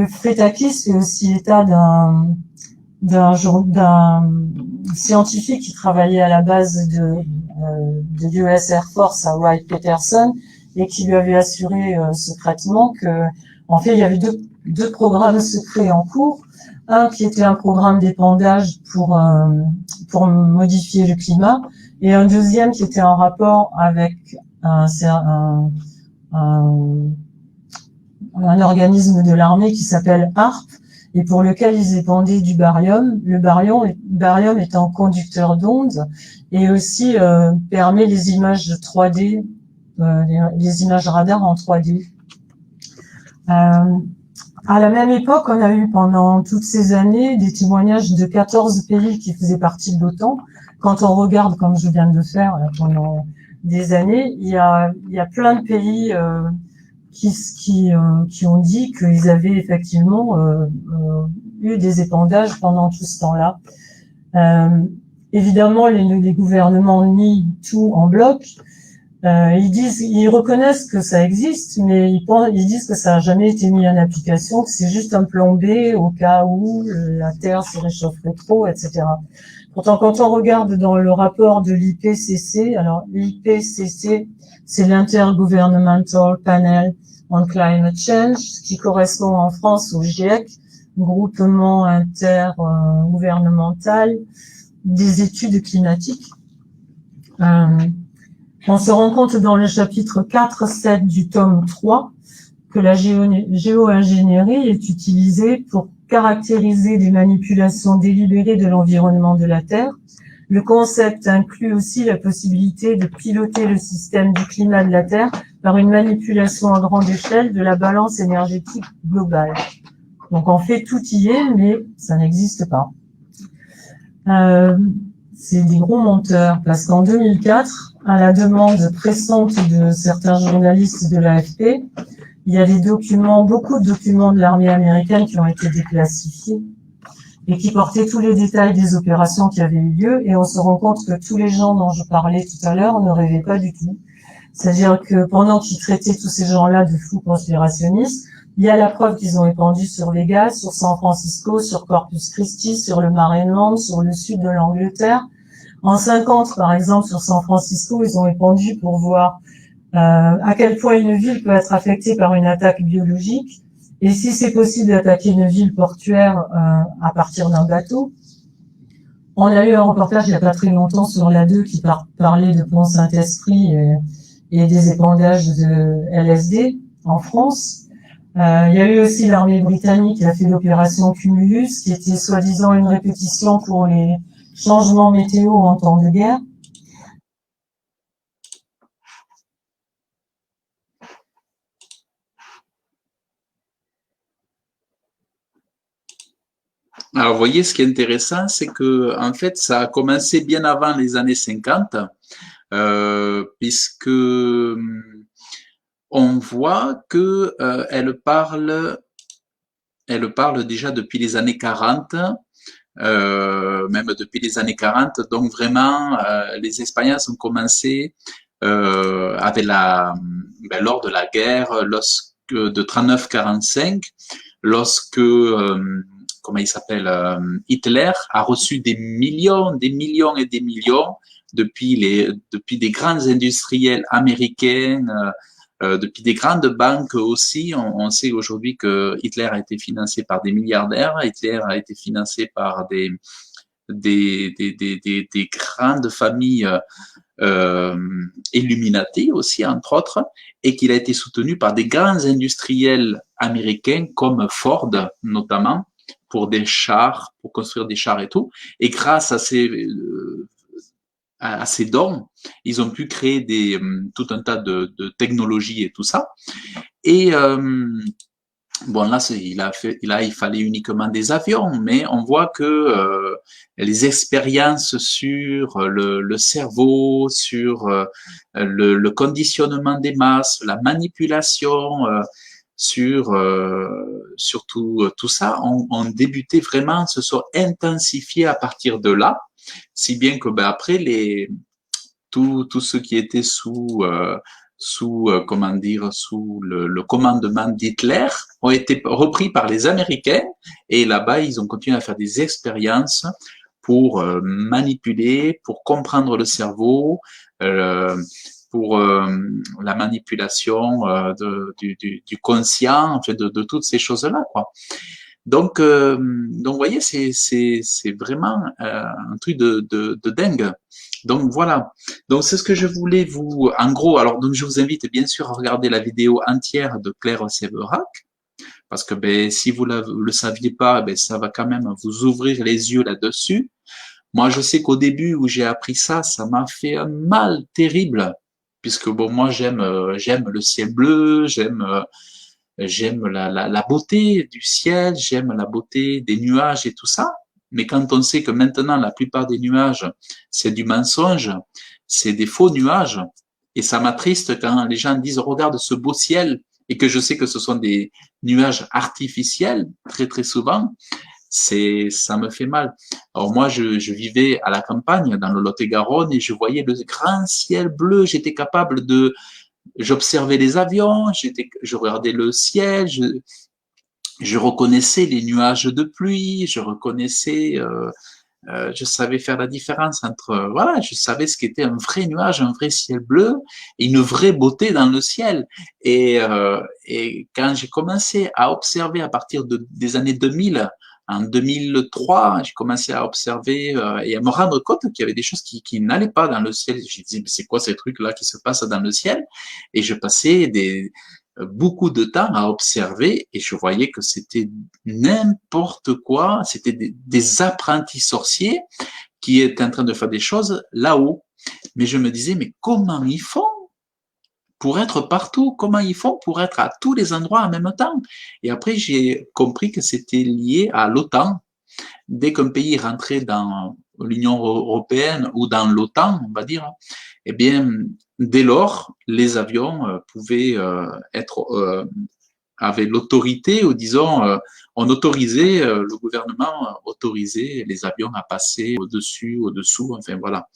Fritakis fait aussi état d'un scientifique qui travaillait à la base de US Air Force à Wright-Patterson et qui lui avait assuré secrètement que, en fait, il y avait deux programmes secrets en cours. Un qui était un programme d'épandage pour modifier le climat, et un deuxième qui était en rapport avec un organisme de l'armée qui s'appelle HAARP, et pour lequel ils épandaient du barium. Le barium étant conducteur d'ondes et aussi permet les images 3D, les images radar en 3D. À la même époque, on a eu pendant toutes ces années des témoignages de 14 pays qui faisaient partie de l'OTAN. Quand on regarde, comme je viens de le faire pendant des années, il y a plein de pays qui ont dit qu'ils avaient effectivement eu des épandages pendant tout ce temps-là. Évidemment, les gouvernements nient tout en bloc. Ils reconnaissent que ça existe, mais ils disent que ça n'a jamais été mis en application, que c'est juste un plan B au cas où la Terre se réchaufferait trop, etc. Pourtant, quand on regarde dans le rapport de l'IPCC, alors l'IPCC, c'est l'Intergovernmental Panel on Climate Change, qui correspond en France au GIEC, groupement intergouvernemental des études climatiques. On se rend compte dans le chapitre 4-7 du tome 3 que la géo-ingénierie est utilisée pour caractériser des manipulations délibérées de l'environnement de la Terre. Le concept inclut aussi la possibilité de piloter le système du climat de la Terre par une manipulation à grande échelle de la balance énergétique globale. Donc en fait, tout y est, mais ça n'existe pas. C'est des gros menteurs, parce qu'en 2004, à la demande pressante de certains journalistes de l'AFP, il y a des documents, beaucoup de documents de l'armée américaine qui ont été déclassifiés et qui portaient tous les détails des opérations qui avaient eu lieu, et on se rend compte que tous les gens dont je parlais tout à l'heure ne rêvaient pas du tout. C'est-à-dire que pendant qu'ils traitaient tous ces gens-là de fous conspirationnistes, il y a la preuve qu'ils ont épandu sur Vegas, sur San Francisco, sur Corpus Christi, sur le Maryland, sur le sud de l'Angleterre. En 50, par exemple, sur San Francisco, ils ont épandu pour voir à quel point une ville peut être affectée par une attaque biologique, et si c'est possible d'attaquer une ville portuaire à partir d'un bateau. On a eu un reportage il n'y a pas très longtemps sur l'A2 qui parlait de Pont Saint-Esprit et des épandages de LSD en France. Il y a eu aussi l'armée britannique qui a fait l'opération Cumulus, qui était soi-disant une répétition pour les changements météo en temps de guerre. Alors, vous voyez, ce qui est intéressant, c'est que, en fait, ça a commencé bien avant les années 50, puisque on voit que elle parle déjà depuis les années 40, même depuis les années 40. Donc vraiment, les expériences ont commencé avec lors de la guerre, de 39-45, lorsque comment il s'appelle, Hitler a reçu des millions et des millions depuis des grands industriels américains, depuis des grandes banques aussi. On sait aujourd'hui que Hitler a été financé par des milliardaires, Hitler a été financé par des grandes familles Illuminati aussi, entre autres, et qu'il a été soutenu par des grands industriels américains comme Ford notamment, pour des chars, pour construire des chars et tout. Et grâce à ces dons, ils ont pu créer tout un tas de technologies et tout ça. Et bon, là, il fallait uniquement des avions, mais on voit que les expériences sur le cerveau, sur le conditionnement des masses, la manipulation, sur tout ça, ont débuté vraiment, se sont intensifiés à partir de là, si bien que après tous ceux qui étaient sous comment dire, sous le commandement d'Hitler ont été repris par les Américains, et là-bas ils ont continué à faire des expériences pour manipuler, pour comprendre le cerveau, pour la manipulation du conscient, en fait, de toutes ces choses-là, quoi. Donc, vous voyez, c'est vraiment un truc de dingue. Donc voilà. Donc c'est ce que je voulais vous, en gros. Alors donc je vous invite bien sûr à regarder la vidéo entière de Claire Sévérac, parce que si vous le saviez pas, ça va quand même vous ouvrir les yeux là-dessus. Moi, je sais qu'au début où j'ai appris ça, ça m'a fait un mal terrible, puisque bon, moi j'aime le ciel bleu, j'aime la beauté du ciel, j'aime la beauté des nuages et tout ça. Mais quand on sait que maintenant la plupart des nuages, c'est du mensonge, c'est des faux nuages, et ça m'attriste quand les gens disent regarde ce beau ciel, et que je sais que ce sont des nuages artificiels très très souvent, ça me fait mal. Alors moi, je vivais à la campagne, dans le Lot-et-Garonne, et je voyais le grand ciel bleu. J'observais les avions, je regardais le ciel, je reconnaissais les nuages de pluie, je reconnaissais Je savais faire la différence entre, voilà, je savais ce qu'était un vrai nuage, un vrai ciel bleu, et une vraie beauté dans le ciel. Et quand j'ai commencé à observer à partir des années 2000, en 2003, j'ai commencé à observer et à me rendre compte qu'il y avait des choses qui n'allaient pas dans le ciel. Je me disais, mais c'est quoi ces trucs-là qui se passent dans le ciel? Et je passais beaucoup de temps à observer et je voyais que c'était n'importe quoi, c'était des apprentis sorciers qui étaient en train de faire des choses là-haut. Mais je me disais, mais comment ils font pour être partout? Comment ils font pour être à tous les endroits en même temps? Et après, j'ai compris que c'était lié à l'OTAN. Dès qu'un pays rentrait dans l'Union européenne ou dans l'OTAN, on va dire, eh bien, dès lors, les avions pouvaient être avaient l'autorité, ou disons, on autorisait, le gouvernement autorisait les avions à passer au-dessus, au-dessous, enfin voilà.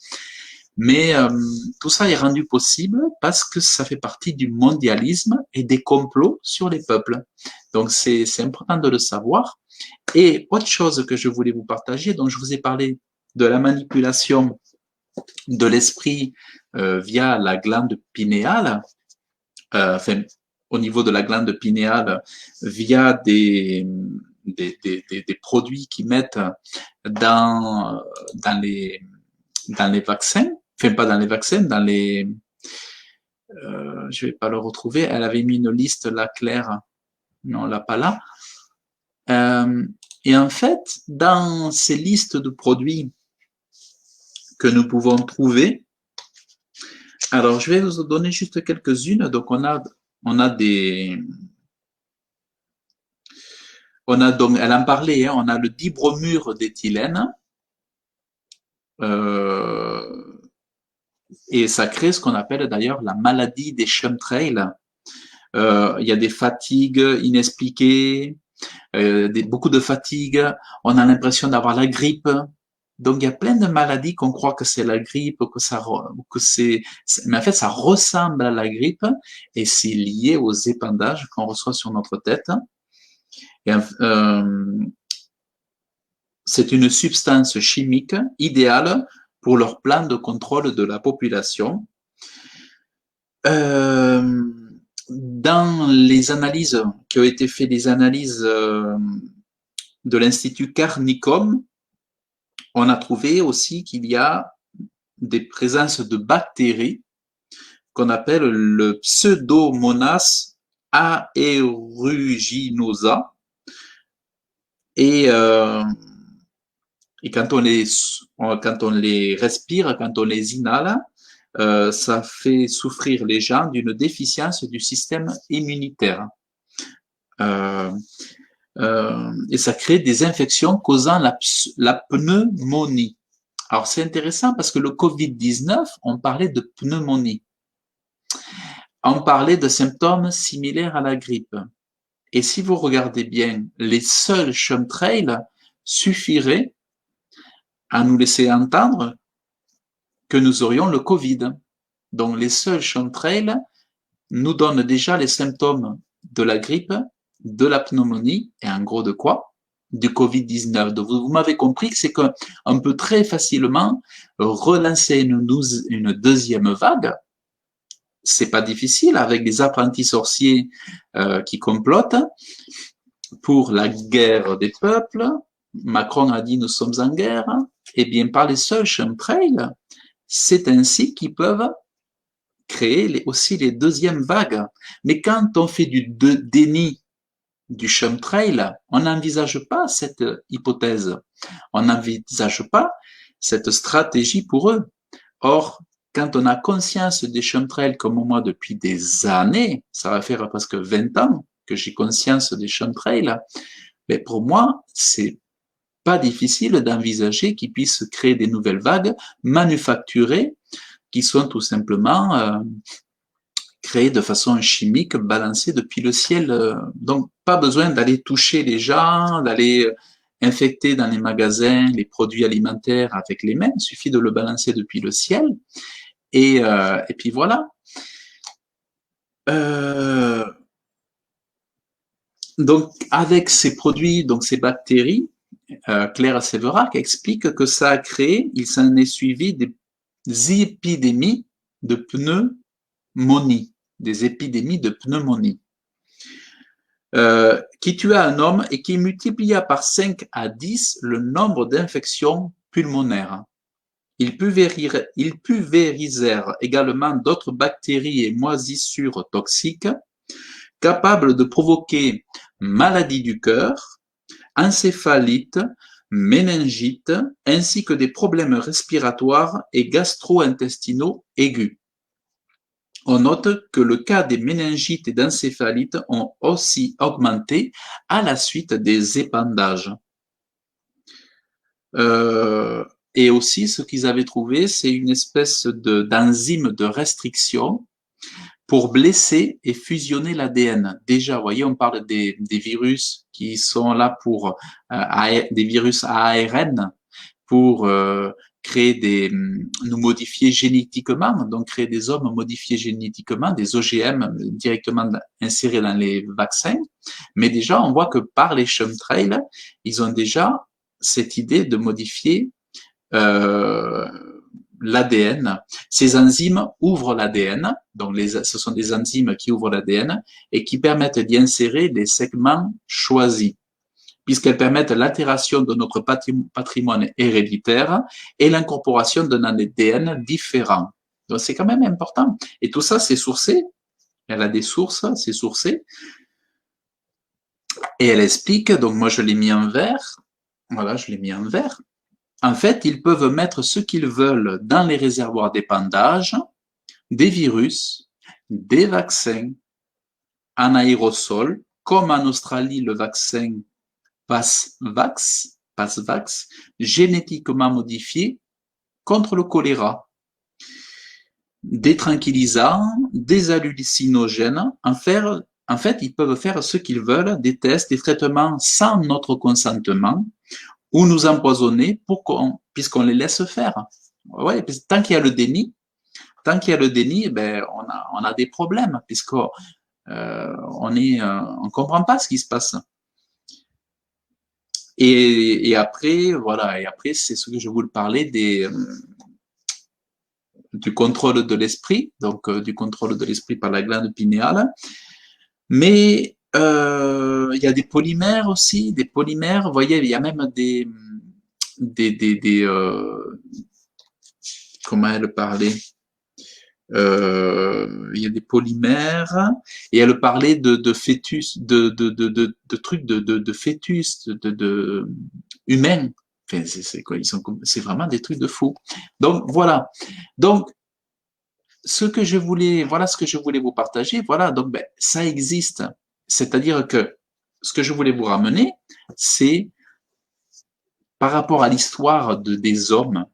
Mais tout ça est rendu possible parce que ça fait partie du mondialisme et des complots sur les peuples. Donc c'est important de le savoir. Et autre chose que je voulais vous partager, donc je vous ai parlé de la manipulation de l'esprit via la glande pinéale, enfin au niveau de la glande pinéale via des produits qu'ils mettent dans les vaccins, enfin pas dans les vaccins, dans les je vais pas le retrouver, elle avait mis une liste là, Claire, non, on l'a pas là. Et en fait, dans ces listes de produits que nous pouvons trouver, alors je vais vous donner juste quelques-unes. Donc on a donc, elle en parlait, hein, on a le dibromure d'éthylène, et ça crée ce qu'on appelle d'ailleurs la maladie des chemtrails. Il y a des fatigues inexpliquées, beaucoup de fatigue, on a l'impression d'avoir la grippe. Donc il y a plein de maladies qu'on croit que c'est la grippe, mais en fait ça ressemble à la grippe et c'est lié aux épandages qu'on reçoit sur notre tête. Et, c'est une substance chimique idéale pour leur plan de contrôle de la population. Dans les analyses qui ont été faites, les analyses de l'Institut Carnicom, on a trouvé aussi qu'il y a des présences de bactéries qu'on appelle le Pseudomonas aeruginosa. Et quand on les respire, quand on les inhale, ça fait souffrir les gens d'une déficience du système immunitaire. Et ça crée des infections causant la pneumonie. Alors c'est intéressant parce que le Covid-19, on parlait de pneumonie. On parlait de symptômes similaires à la grippe. Et si vous regardez bien, les seuls chemtrails suffiraient à nous laisser entendre que nous aurions le Covid. Donc les seuls chemtrails nous donnent déjà les symptômes de la grippe, de la pneumonie et en gros de quoi? Du Covid-19. Donc vous m'avez compris que c'est qu'on peut très facilement relancer une deuxième vague. C'est pas difficile avec des apprentis sorciers qui complotent pour la guerre des peuples. Macron a dit nous sommes en guerre. Eh bien, par les seuls chemtrails, c'est ainsi qu'ils peuvent créer aussi les deuxièmes vagues. Mais quand on fait du déni du chemtrail, on n'envisage pas cette hypothèse. On n'envisage pas cette stratégie pour eux. Or, quand on a conscience des chemtrails comme moi depuis des années, ça va faire presque 20 ans que j'ai conscience des chemtrails, mais pour moi, c'est pas difficile d'envisager qu'ils puissent créer des nouvelles vagues manufacturées qui sont tout simplement créées de façon chimique, balancées depuis le ciel. Donc, pas besoin d'aller toucher les gens, d'aller infecter dans les magasins les produits alimentaires avec les mains. Il suffit de le balancer depuis le ciel. Et puis voilà. Donc, avec ces produits, donc ces bactéries, Claire Séverac explique que ça a créé, il s'en est suivi des épidémies de pneumonie, des épidémies de pneumonie, qui tua un homme et qui multiplia par 5 à 10 le nombre d'infections pulmonaires. Ils pulvérisèrent également d'autres bactéries et moisissures toxiques capables de provoquer maladie du cœur, encéphalite, méningite, ainsi que des problèmes respiratoires et gastro-intestinaux aigus. On note que le cas des méningites et d'encéphalite ont aussi augmenté à la suite des épandages. Et aussi, ce qu'ils avaient trouvé, c'est une espèce d'enzyme de restriction pour blesser et fusionner l'ADN. Déjà, vous voyez, on parle des virus qui sont là pour des virus à ARN pour créer nous modifier génétiquement, donc créer des hommes modifiés génétiquement, des OGM directement insérés dans les vaccins. Mais déjà, on voit que par les chemtrails, ils ont déjà cette idée de modifier l'ADN. Ces enzymes ouvrent l'ADN, donc ce sont des enzymes qui ouvrent l'ADN et qui permettent d'y insérer des segments choisis, puisqu'elles permettent l'altération de notre patrimoine héréditaire et l'incorporation d'un ADN différent. Donc c'est quand même important. Et tout ça, c'est sourcé. Elle a des sources, c'est sourcé. Et elle explique, donc moi je l'ai mis en vert. Voilà, je l'ai mis en vert. En fait, ils peuvent mettre ce qu'ils veulent dans les réservoirs d'épandage, des virus, des vaccins en aérosol, comme en Australie le vaccin Pasvax, génétiquement modifié contre le choléra, des tranquillisants, des hallucinogènes. En fait, ils peuvent faire ce qu'ils veulent, des tests, des traitements sans notre consentement, ou nous empoisonner puisqu'on les laisse faire. Ouais, tant qu'il y a le déni, ben on a des problèmes puisqu'on on comprend pas ce qui se passe. Et après, voilà, et après c'est ce que je voulais parler du contrôle de l'esprit, donc du contrôle de l'esprit par la glande pinéale. Mais il y a des polymères aussi, des polymères. Vous voyez, il y a même comment elle parlait, il y a des polymères et elle parlait de fœtus, de trucs de fœtus, de humains. Enfin, c'est quoi, c'est vraiment des trucs de fou. Donc voilà. Donc voilà ce que je voulais vous partager. Voilà, donc ben, ça existe. C'est-à-dire que ce que je voulais vous ramener, c'est par rapport à l'histoire des hommes,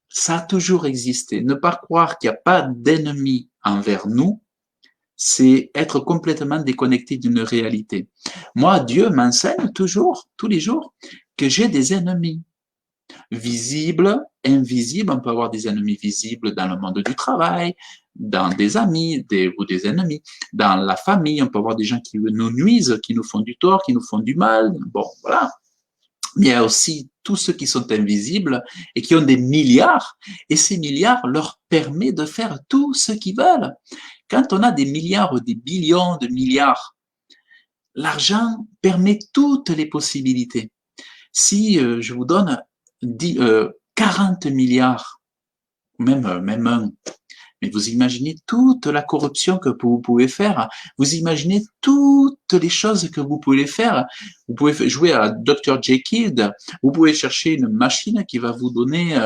ça a toujours existé. Ne pas croire qu'il n'y a pas d'ennemis envers nous, c'est être complètement déconnecté d'une réalité. Moi, Dieu m'enseigne toujours, tous les jours, que j'ai des ennemis. Visibles, invisibles, on peut avoir des ennemis visibles dans le monde du travail, dans des amis ou des ennemis, dans la famille, on peut avoir des gens qui nous nuisent, qui nous font du tort, qui nous font du mal, bon, voilà. Mais il y a aussi tous ceux qui sont invisibles et qui ont des milliards, et ces milliards leur permettent de faire tout ce qu'ils veulent. Quand on a des milliards ou des billions de milliards, l'argent permet toutes les possibilités. Si je vous donne 40 milliards, même un, mais vous imaginez toute la corruption que vous pouvez faire, vous imaginez toutes les choses que vous pouvez faire. Vous pouvez jouer à Dr. Jekyll, vous pouvez chercher une machine qui va vous donner,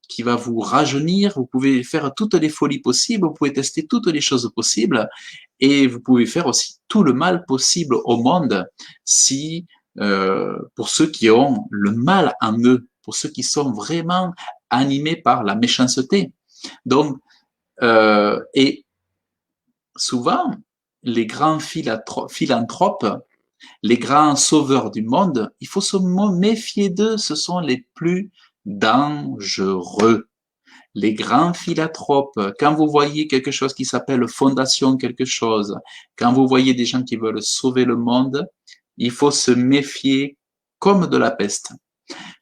qui va vous rajeunir, vous pouvez faire toutes les folies possibles, vous pouvez tester toutes les choses possibles, et vous pouvez faire aussi tout le mal possible au monde si pour ceux qui ont le mal en eux, pour ceux qui sont vraiment animés par la méchanceté. Donc, et souvent, les grands philanthropes, les grands sauveurs du monde, il faut se méfier d'eux, ce sont les plus dangereux. Les grands philanthropes, quand vous voyez quelque chose qui s'appelle fondation quelque chose, quand vous voyez des gens qui veulent sauver le monde, il faut se méfier comme de la peste.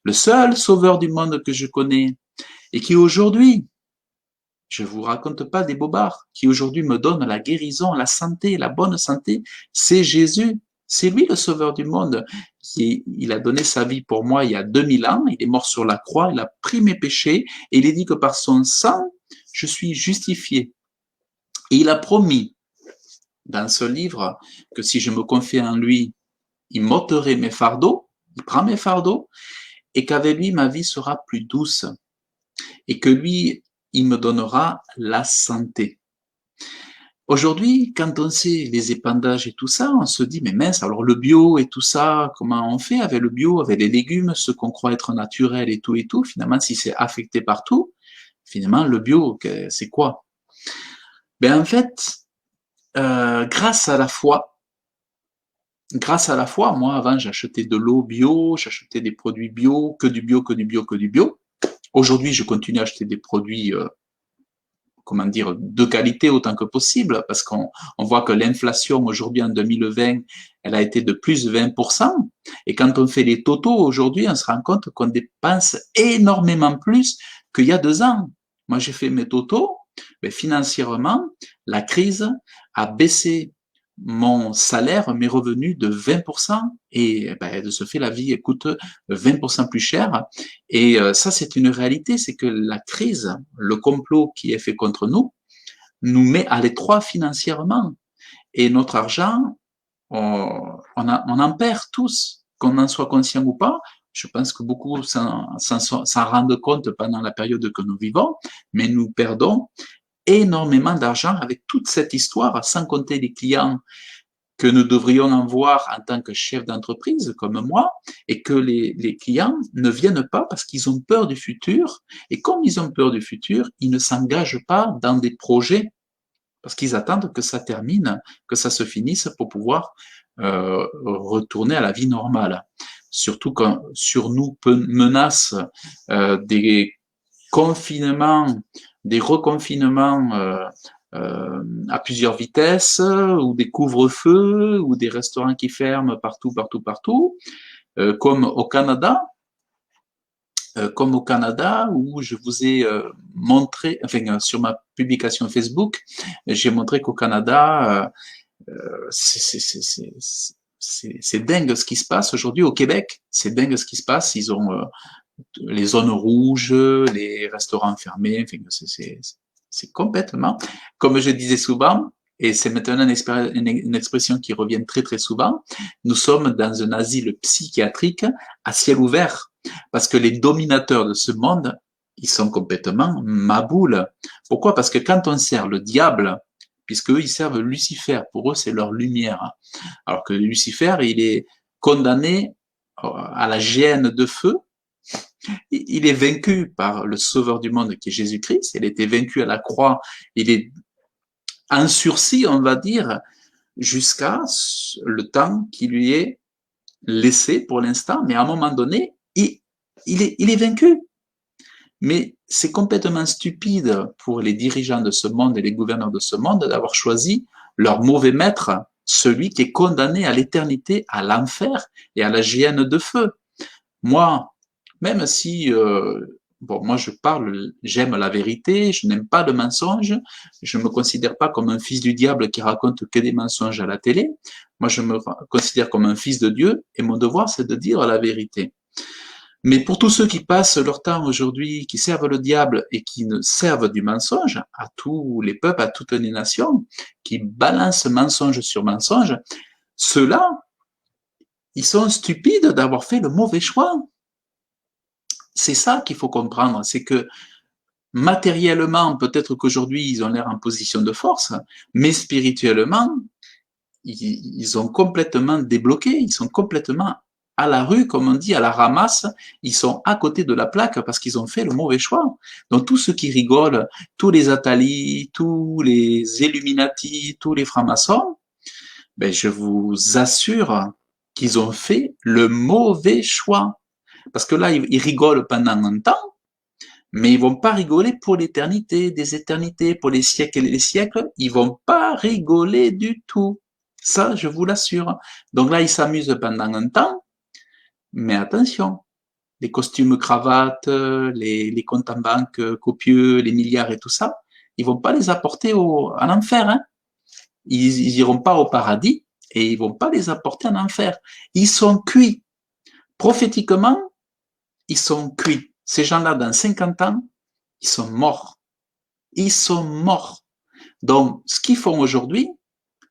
Le seul sauveur du monde que je connais et qui aujourd'hui, je vous raconte pas des bobards, qui aujourd'hui me donne la guérison, la santé, la bonne santé, c'est Jésus. C'est lui le sauveur du monde. Il a donné sa vie pour moi il y a 2000 ans, il est mort sur la croix, il a pris mes péchés et il a dit que par son sang, je suis justifié. Et il a promis dans ce livre que si je me confiais en lui, il m'ôterait mes fardeaux, il prend mes fardeaux, et qu'avec lui, ma vie sera plus douce, et que lui, il me donnera la santé. Aujourd'hui, quand on sait les épandages et tout ça, on se dit, mais mince, alors le bio et tout ça, comment on fait avec le bio, avec les légumes, ce qu'on croit être naturel et tout, finalement, si c'est affecté partout, finalement, le bio, c'est quoi? Ben, en fait, grâce à la foi, moi, avant, j'achetais de l'eau bio, j'achetais des produits bio, que du bio, que du bio, que du bio. Aujourd'hui, je continue à acheter des produits, comment dire, de qualité autant que possible, parce qu'on voit que l'inflation aujourd'hui en 2020, elle a été de plus de 20%. Et quand on fait les totaux aujourd'hui, on se rend compte qu'on dépense énormément plus qu'il y a 2 ans. Moi, j'ai fait mes totaux, mais financièrement, la crise a baissé mon salaire, mes revenus de 20%, et de ce fait, la vie coûte 20% plus cher. Et ça, c'est une réalité, c'est que la crise, le complot qui est fait contre nous met à l'étroit financièrement. Et notre argent, on en perd tous, qu'on en soit conscient ou pas. Je pense que beaucoup s'en rendent compte pendant la période que nous vivons, mais nous perdons énormément d'argent avec toute cette histoire, sans compter les clients que nous devrions avoir en tant que chef d'entreprise comme moi, et que les clients ne viennent pas parce qu'ils ont peur du futur, et comme ils ont peur du futur, ils ne s'engagent pas dans des projets parce qu'ils attendent que ça termine, que ça se finisse pour pouvoir retourner à la vie normale. Surtout quand sur nous menacent des confinements, des reconfinements à plusieurs vitesses, ou des couvre-feux, ou des restaurants qui ferment partout, comme au Canada, où je vous ai montré, enfin sur ma publication Facebook, j'ai montré qu'au Canada, c'est dingue ce qui se passe aujourd'hui au Québec, c'est dingue ce qui se passe, ils ont les zones rouges, les restaurants fermés, enfin, c'est complètement, comme je disais souvent, et c'est maintenant une expression qui revient très très souvent, nous sommes dans un asile psychiatrique à ciel ouvert, parce que les dominateurs de ce monde, ils sont complètement maboules. Pourquoi? Parce que quand on sert le diable, puisque eux, ils servent Lucifer, pour eux, c'est leur lumière. Alors que Lucifer, il est condamné à la géhenne de feu. Il est vaincu par le sauveur du monde qui est Jésus-Christ. Il a été vaincu à la croix. Il est en sursis, on va dire, jusqu'à le temps qui lui est laissé pour l'instant. Mais à un moment donné, il est vaincu. Mais c'est complètement stupide pour les dirigeants de ce monde et les gouverneurs de ce monde d'avoir choisi leur mauvais maître, celui qui est condamné à l'éternité, à l'enfer et à la géhenne de feu. Moi, même si, moi je parle, j'aime la vérité, je n'aime pas le mensonge, je me considère pas comme un fils du diable qui raconte que des mensonges à la télé. Moi, je me considère comme un fils de Dieu et mon devoir, c'est de dire la vérité. Mais pour tous ceux qui passent leur temps aujourd'hui, qui servent le diable et qui ne servent du mensonge à tous les peuples, à toutes les nations, qui balancent mensonge sur mensonge, ceux-là, ils sont stupides d'avoir fait le mauvais choix. C'est ça qu'il faut comprendre, c'est que matériellement, peut-être qu'aujourd'hui, ils ont l'air en position de force, mais spirituellement, ils ont complètement débloqué, ils sont complètement à la rue, comme on dit, à la ramasse, ils sont à côté de la plaque parce qu'ils ont fait le mauvais choix. Donc tous ceux qui rigolent, tous les Attali, tous les Illuminati, tous les francs-maçons, je vous assure qu'ils ont fait le mauvais choix. Parce que là, ils rigolent pendant un temps, mais ils vont pas rigoler pour l'éternité, des éternités, pour les siècles et les siècles, ils vont pas rigoler du tout. Ça, je vous l'assure. Donc là, ils s'amusent pendant un temps, Mais attention, les costumes cravates, les comptes en banque copieux, les milliards et tout ça, ils vont pas les apporter en enfer. Hein. Ils iront pas au paradis et ils vont pas les apporter en enfer. Ils sont cuits. Prophétiquement, ils sont cuits. Ces gens-là, dans 50 ans, ils sont morts. Ils sont morts. Donc, ce qu'ils font aujourd'hui,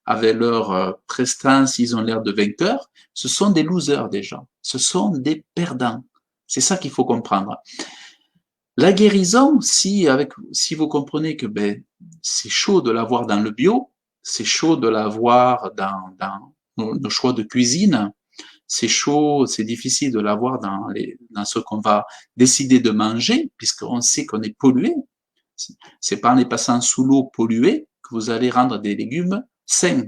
avec leur prestance, ils ont l'air de vainqueurs, ce sont des losers déjà. Ce sont des perdants. C'est ça qu'il faut comprendre. La guérison, si vous comprenez que c'est chaud de l'avoir dans le bio, c'est chaud de l'avoir dans nos choix de cuisine, c'est chaud, c'est difficile de l'avoir dans ce qu'on va décider de manger, puisqu'on sait qu'on est pollué. C'est pas en les passant sous l'eau polluée que vous allez rendre des légumes sains.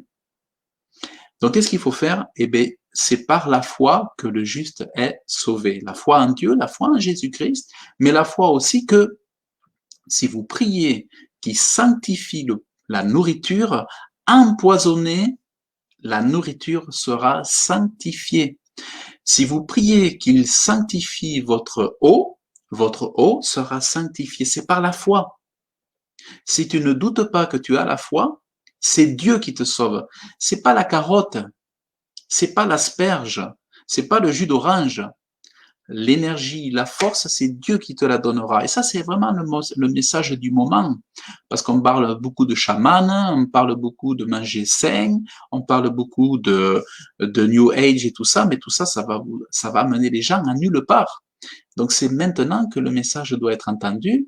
Donc, qu'est-ce qu'il faut faire? Eh bien, c'est par la foi que le juste est sauvé. La foi en Dieu, la foi en Jésus-Christ, mais la foi aussi que si vous priez qui sanctifie la nourriture, empoisonnée, la nourriture sera sanctifiée. Si vous priez qu'il sanctifie votre eau sera sanctifiée. C'est par la foi. Si tu ne doutes pas que tu as la foi, c'est Dieu qui te sauve. C'est pas la carotte, c'est pas l'asperge, c'est pas le jus d'orange. L'énergie, la force, c'est Dieu qui te la donnera. Et ça, c'est vraiment le message du moment. Parce qu'on parle beaucoup de chaman, on parle beaucoup de manger sain, on parle beaucoup de New Age et tout ça, mais tout ça, ça va amener les gens à nulle part. Donc, c'est maintenant que le message doit être entendu,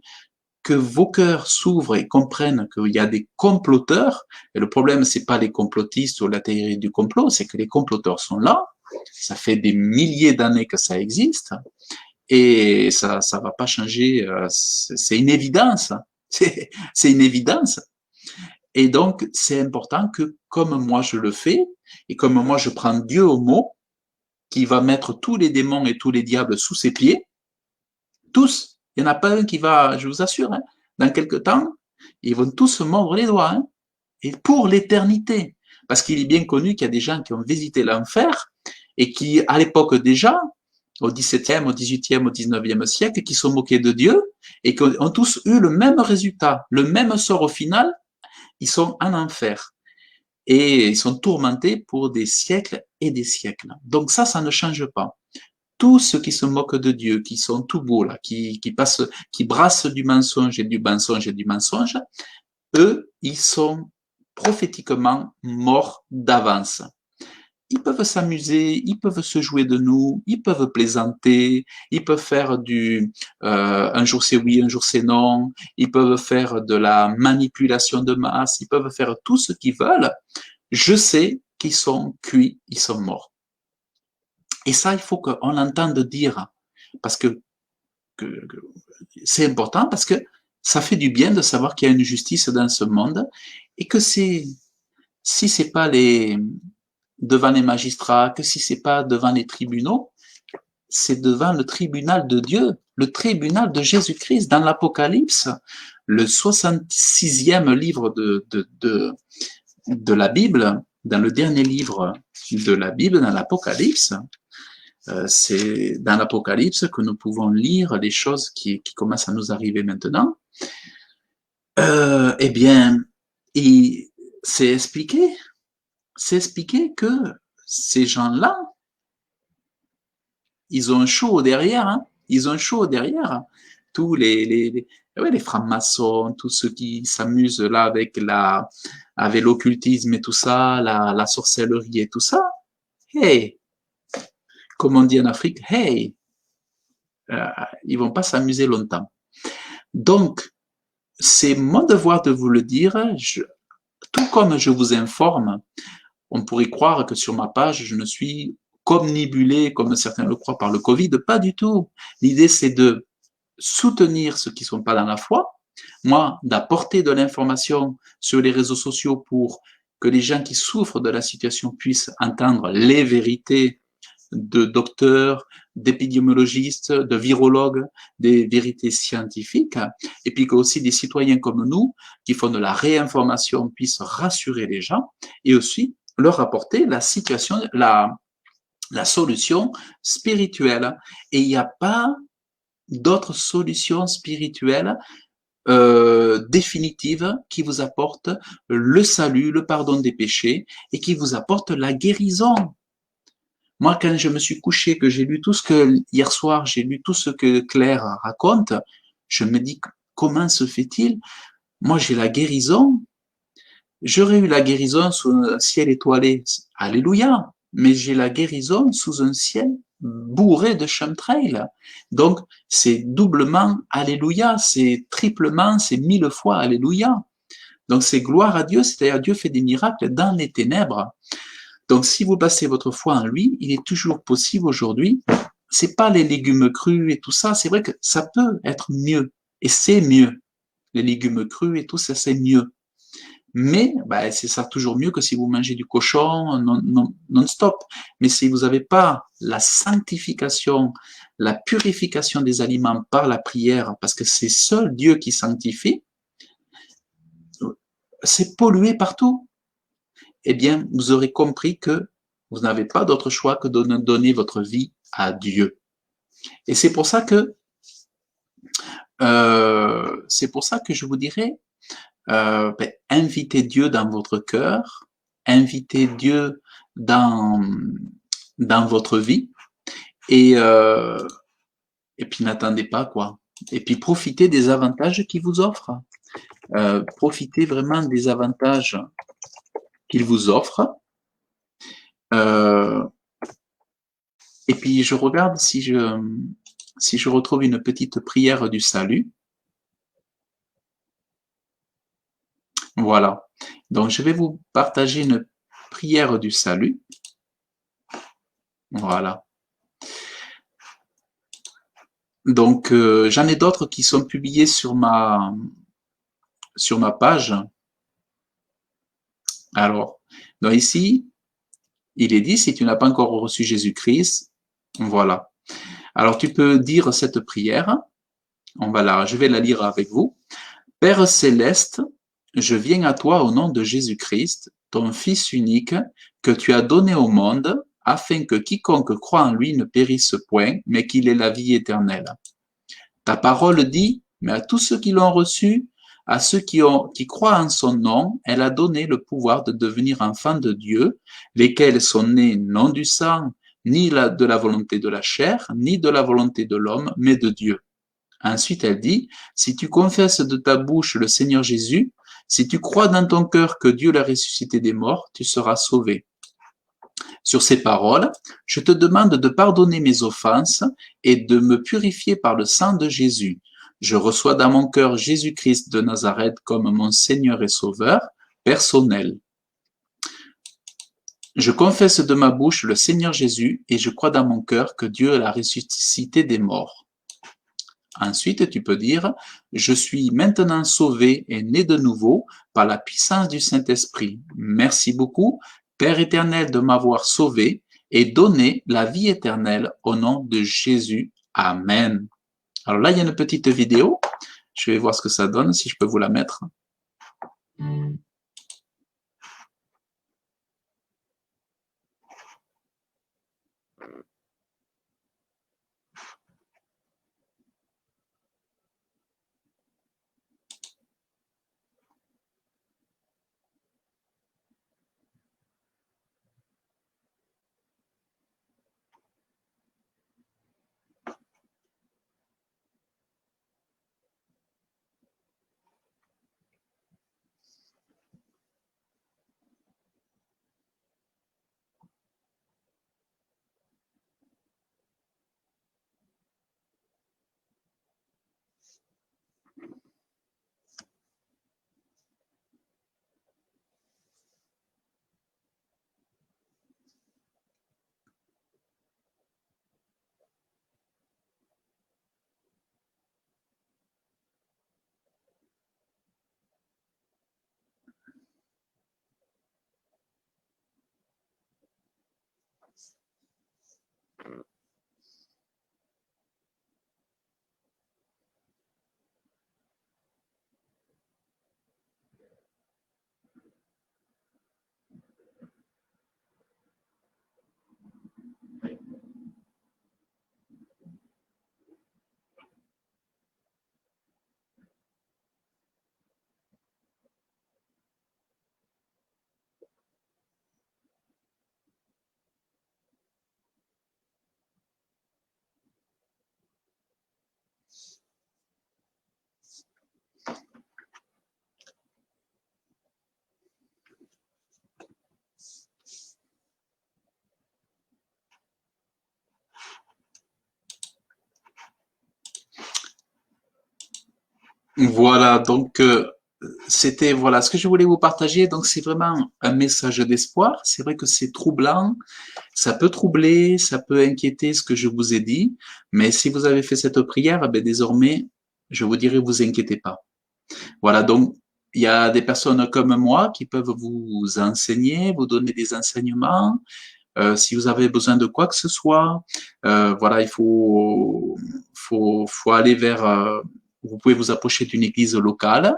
que vos cœurs s'ouvrent et comprennent qu'il y a des comploteurs. Et le problème, c'est pas les complotistes ou la théorie du complot, c'est que les comploteurs sont là. Ça fait des milliers d'années que ça existe et ça va pas changer. C'est une évidence. C'est une évidence. Et donc, c'est important que, comme moi je le fais, et comme moi je prends Dieu au mot, qui va mettre tous les démons et tous les diables sous ses pieds, tous, il n'y en a pas un qui va, je vous assure, hein, dans quelque temps, ils vont tous se mordre les doigts, hein, et pour l'éternité. Parce qu'il est bien connu qu'il y a des gens qui ont visité l'enfer, et qui, à l'époque déjà, au XVIIe, au XVIIIe, au XIXe siècle, qui sont moqués de Dieu et qui ont tous eu le même résultat, le même sort au final, ils sont en enfer. Et ils sont tourmentés pour des siècles et des siècles. Donc ça ne change pas. Tous ceux qui se moquent de Dieu, qui sont tout beaux là, qui brassent du mensonge et du mensonge et du mensonge, eux, ils sont prophétiquement morts d'avance. Ils peuvent s'amuser, ils peuvent se jouer de nous, ils peuvent plaisanter, ils peuvent faire un jour c'est oui, un jour c'est non, ils peuvent faire de la manipulation de masse, ils peuvent faire tout ce qu'ils veulent. Je sais qu'ils sont cuits, ils sont morts. Et ça, il faut qu'on l'entende dire, parce que c'est important, parce que ça fait du bien de savoir qu'il y a une justice dans ce monde, et que si c'est pas devant les magistrats, que si c'est pas devant les tribunaux, c'est devant le tribunal de Dieu, le tribunal de Jésus-Christ dans l'Apocalypse, le 66e livre de la Bible, dans le dernier livre de la Bible, dans l'Apocalypse. C'est dans l'Apocalypse que nous pouvons lire les choses qui commencent à nous arriver maintenant. Eh bien, c'est expliqué que ces gens-là, ils ont chaud derrière, hein, ils ont chaud derrière. Tous les francs-maçons, tous ceux qui s'amusent là avec l'occultisme et tout ça, la sorcellerie et tout ça. Hey, comme on dit en Afrique, hey, ils vont pas s'amuser longtemps. Donc, c'est mon devoir de vous le dire, tout comme je vous informe. On pourrait croire que sur ma page, je ne suis comnibulé, comme certains le croient, par le Covid. Pas du tout. L'idée, c'est de soutenir ceux qui ne sont pas dans la foi. Moi, d'apporter de l'information sur les réseaux sociaux pour que les gens qui souffrent de la situation puissent entendre les vérités de docteurs, d'épidémiologistes, de virologues, des vérités scientifiques, et puis que aussi des citoyens comme nous, qui font de la réinformation, puissent rassurer les gens, et aussi leur apporter la situation, la solution spirituelle. Et il n'y a pas d'autre solution spirituelle définitive qui vous apporte le salut, le pardon des péchés et qui vous apporte la guérison. Moi, quand je me suis couché, que j'ai lu tout ce que, hier soir, j'ai lu tout ce que Claire raconte, je me dis, comment se fait-il? Moi, j'ai la guérison. J'aurais eu la guérison sous un ciel étoilé. Alléluia. Mais j'ai la guérison sous un ciel bourré de chemtrails. Donc, c'est doublement Alléluia. C'est triplement, c'est 1000 fois Alléluia. Donc, c'est gloire à Dieu. C'est-à-dire, Dieu fait des miracles dans les ténèbres. Donc, si vous passez votre foi en lui, il est toujours possible aujourd'hui. C'est pas les légumes crus et tout ça. C'est vrai que ça peut être mieux. Et c'est mieux. Les légumes crus et tout ça, c'est mieux. Mais bah, c'est ça toujours mieux que si vous mangez du cochon non-stop. Mais si vous n'avez pas la sanctification, la purification des aliments par la prière, parce que c'est seul Dieu qui sanctifie, c'est pollué partout. Eh bien, vous aurez compris que vous n'avez pas d'autre choix que de donner votre vie à Dieu. Et c'est pour ça que je vous dirais, invitez Dieu dans votre cœur, invitez Dieu dans votre vie et puis n'attendez pas quoi. Et puis profitez des avantages qu'il vous offre. Profitez vraiment des avantages qu'il vous offre. Et puis je regarde si je retrouve une petite prière du salut. Voilà. Donc je vais vous partager une prière du salut. Voilà. Donc j'en ai d'autres qui sont publiées sur ma page. Alors, donc ici, il est dit, si tu n'as pas encore reçu Jésus-Christ, voilà. Alors tu peux dire cette prière. Je vais la lire avec vous. Père céleste, je viens à toi au nom de Jésus-Christ, ton Fils unique, que tu as donné au monde, afin que quiconque croit en lui ne périsse point, mais qu'il ait la vie éternelle. Ta parole dit, mais à tous ceux qui l'ont reçu, à ceux qui croient en son nom, elle a donné le pouvoir de devenir enfants de Dieu, lesquels sont nés non du sang, ni de la volonté de la chair, ni de la volonté de l'homme, mais de Dieu. Ensuite, elle dit, si tu confesses de ta bouche le Seigneur Jésus, si tu crois dans ton cœur que Dieu l'a ressuscité des morts, tu seras sauvé. Sur ces paroles, je te demande de pardonner mes offenses et de me purifier par le sang de Jésus. Je reçois dans mon cœur Jésus-Christ de Nazareth comme mon Seigneur et Sauveur personnel. Je confesse de ma bouche le Seigneur Jésus et je crois dans mon cœur que Dieu l'a ressuscité des morts. Ensuite, tu peux dire, je suis maintenant sauvé et né de nouveau par la puissance du Saint-Esprit. Merci beaucoup, Père éternel, de m'avoir sauvé et donné la vie éternelle au nom de Jésus. Amen. Alors là, il y a une petite vidéo. Je vais voir ce que ça donne, si je peux vous la mettre. Voilà, donc c'était voilà ce que je voulais vous partager. Donc c'est vraiment un message d'espoir. C'est vrai que c'est troublant, ça peut troubler, ça peut inquiéter ce que je vous ai dit, mais si vous avez fait cette prière, ben désormais, je vous dirai, vous inquiétez pas. Voilà, donc il y a des personnes comme moi qui peuvent vous enseigner, vous donner des enseignements. Si vous avez besoin de quoi que ce soit, voilà, il faut aller vers. Vous pouvez vous approcher d'une église locale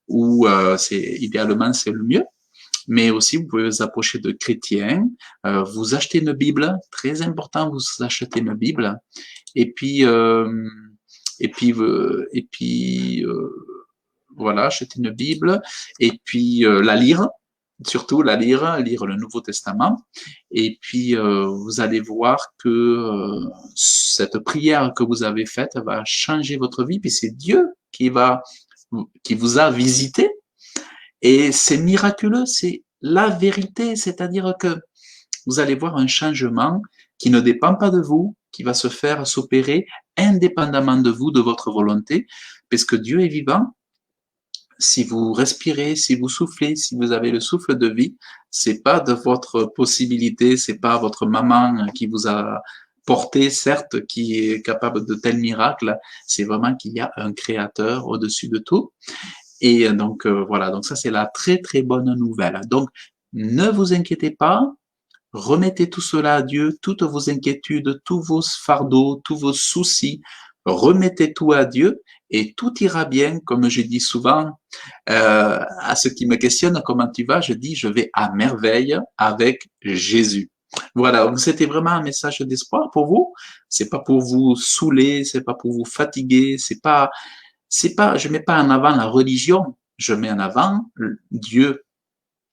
où idéalement c'est le mieux. Mais aussi, vous pouvez vous approcher de chrétiens. Vous achetez une Bible, très important, vous achetez une Bible. Et puis, voilà, acheter une Bible et puis la lire, surtout lire le Nouveau Testament. Et puis, vous allez voir que cette prière que vous avez faite va changer votre vie. Puis c'est Dieu qui vous a visité. Et c'est miraculeux, c'est la vérité. C'est-à-dire que vous allez voir un changement qui ne dépend pas de vous, qui va se faire s'opérer indépendamment de vous, de votre volonté, parce que Dieu est vivant. Si vous respirez, si vous soufflez, si vous avez le souffle de vie, c'est pas de votre possibilité, c'est pas votre maman qui vous a porté, certes, qui est capable de tels miracles. C'est vraiment qu'il y a un créateur au-dessus de tout. Et donc, voilà. Donc ça, c'est la très, très bonne nouvelle. Donc, ne vous inquiétez pas. Remettez tout cela à Dieu, toutes vos inquiétudes, tous vos fardeaux, tous vos soucis. Remettez tout à Dieu et tout ira bien. Comme je dis souvent à ceux qui me questionnent, comment tu vas? Je dis, je vais à merveille avec Jésus. Voilà, donc c'était vraiment un message d'espoir pour vous. C'est pas pour vous saouler, c'est pas pour vous fatiguer, je mets pas en avant la religion, je mets en avant Dieu.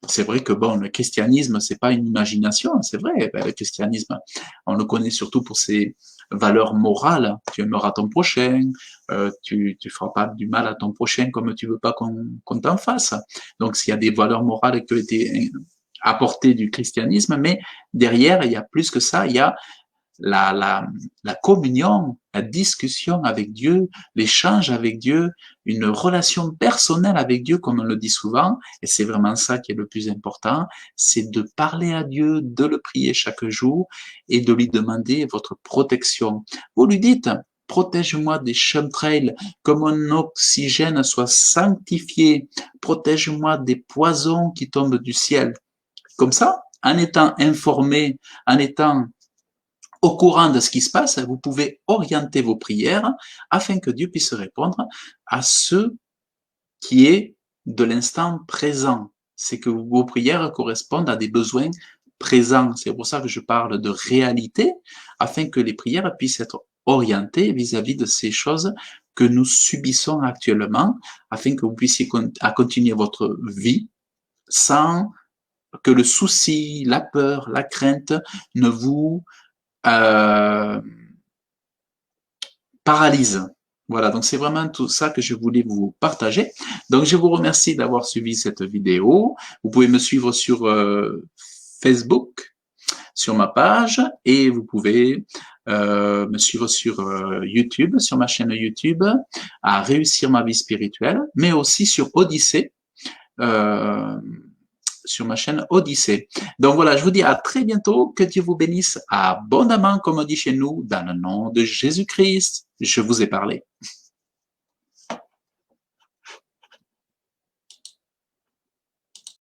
C'est vrai que bon, le christianisme, c'est pas une imagination, c'est vrai. Ben, le christianisme, on le connaît surtout pour ses valeurs morales. Tu aimeras ton prochain, tu feras pas du mal à ton prochain comme tu veux pas qu'on t'en fasse. Donc, s'il y a des valeurs morales qui ont été apportées du christianisme, mais derrière, il y a plus que ça, il y a la communion, la discussion avec Dieu, l'échange avec Dieu, une relation personnelle avec Dieu, comme on le dit souvent, et c'est vraiment ça qui est le plus important, c'est de parler à Dieu, de le prier chaque jour et de lui demander votre protection. Vous lui dites, protège-moi des chemtrails, que mon oxygène soit sanctifié, protège-moi des poisons qui tombent du ciel. Comme ça, en étant informé, en étant au courant de ce qui se passe, vous pouvez orienter vos prières afin que Dieu puisse répondre à ce qui est de l'instant présent. C'est que vos prières correspondent à des besoins présents. C'est pour ça que je parle de réalité, afin que les prières puissent être orientées vis-à-vis de ces choses que nous subissons actuellement, afin que vous puissiez continuer votre vie sans que le souci, la peur, la crainte ne vous paralyse. Voilà, donc c'est vraiment tout ça que je voulais vous partager. Donc je vous remercie d'avoir suivi cette vidéo. Vous pouvez me suivre sur Facebook, sur ma page, et vous pouvez me suivre sur YouTube, sur ma chaîne YouTube, à Réussir ma vie spirituelle, mais aussi sur Odyssée. Sur ma chaîne Odyssée. Donc voilà, je vous dis à très bientôt, que Dieu vous bénisse abondamment, comme on dit chez nous, dans le nom de Jésus-Christ. Je vous ai parlé.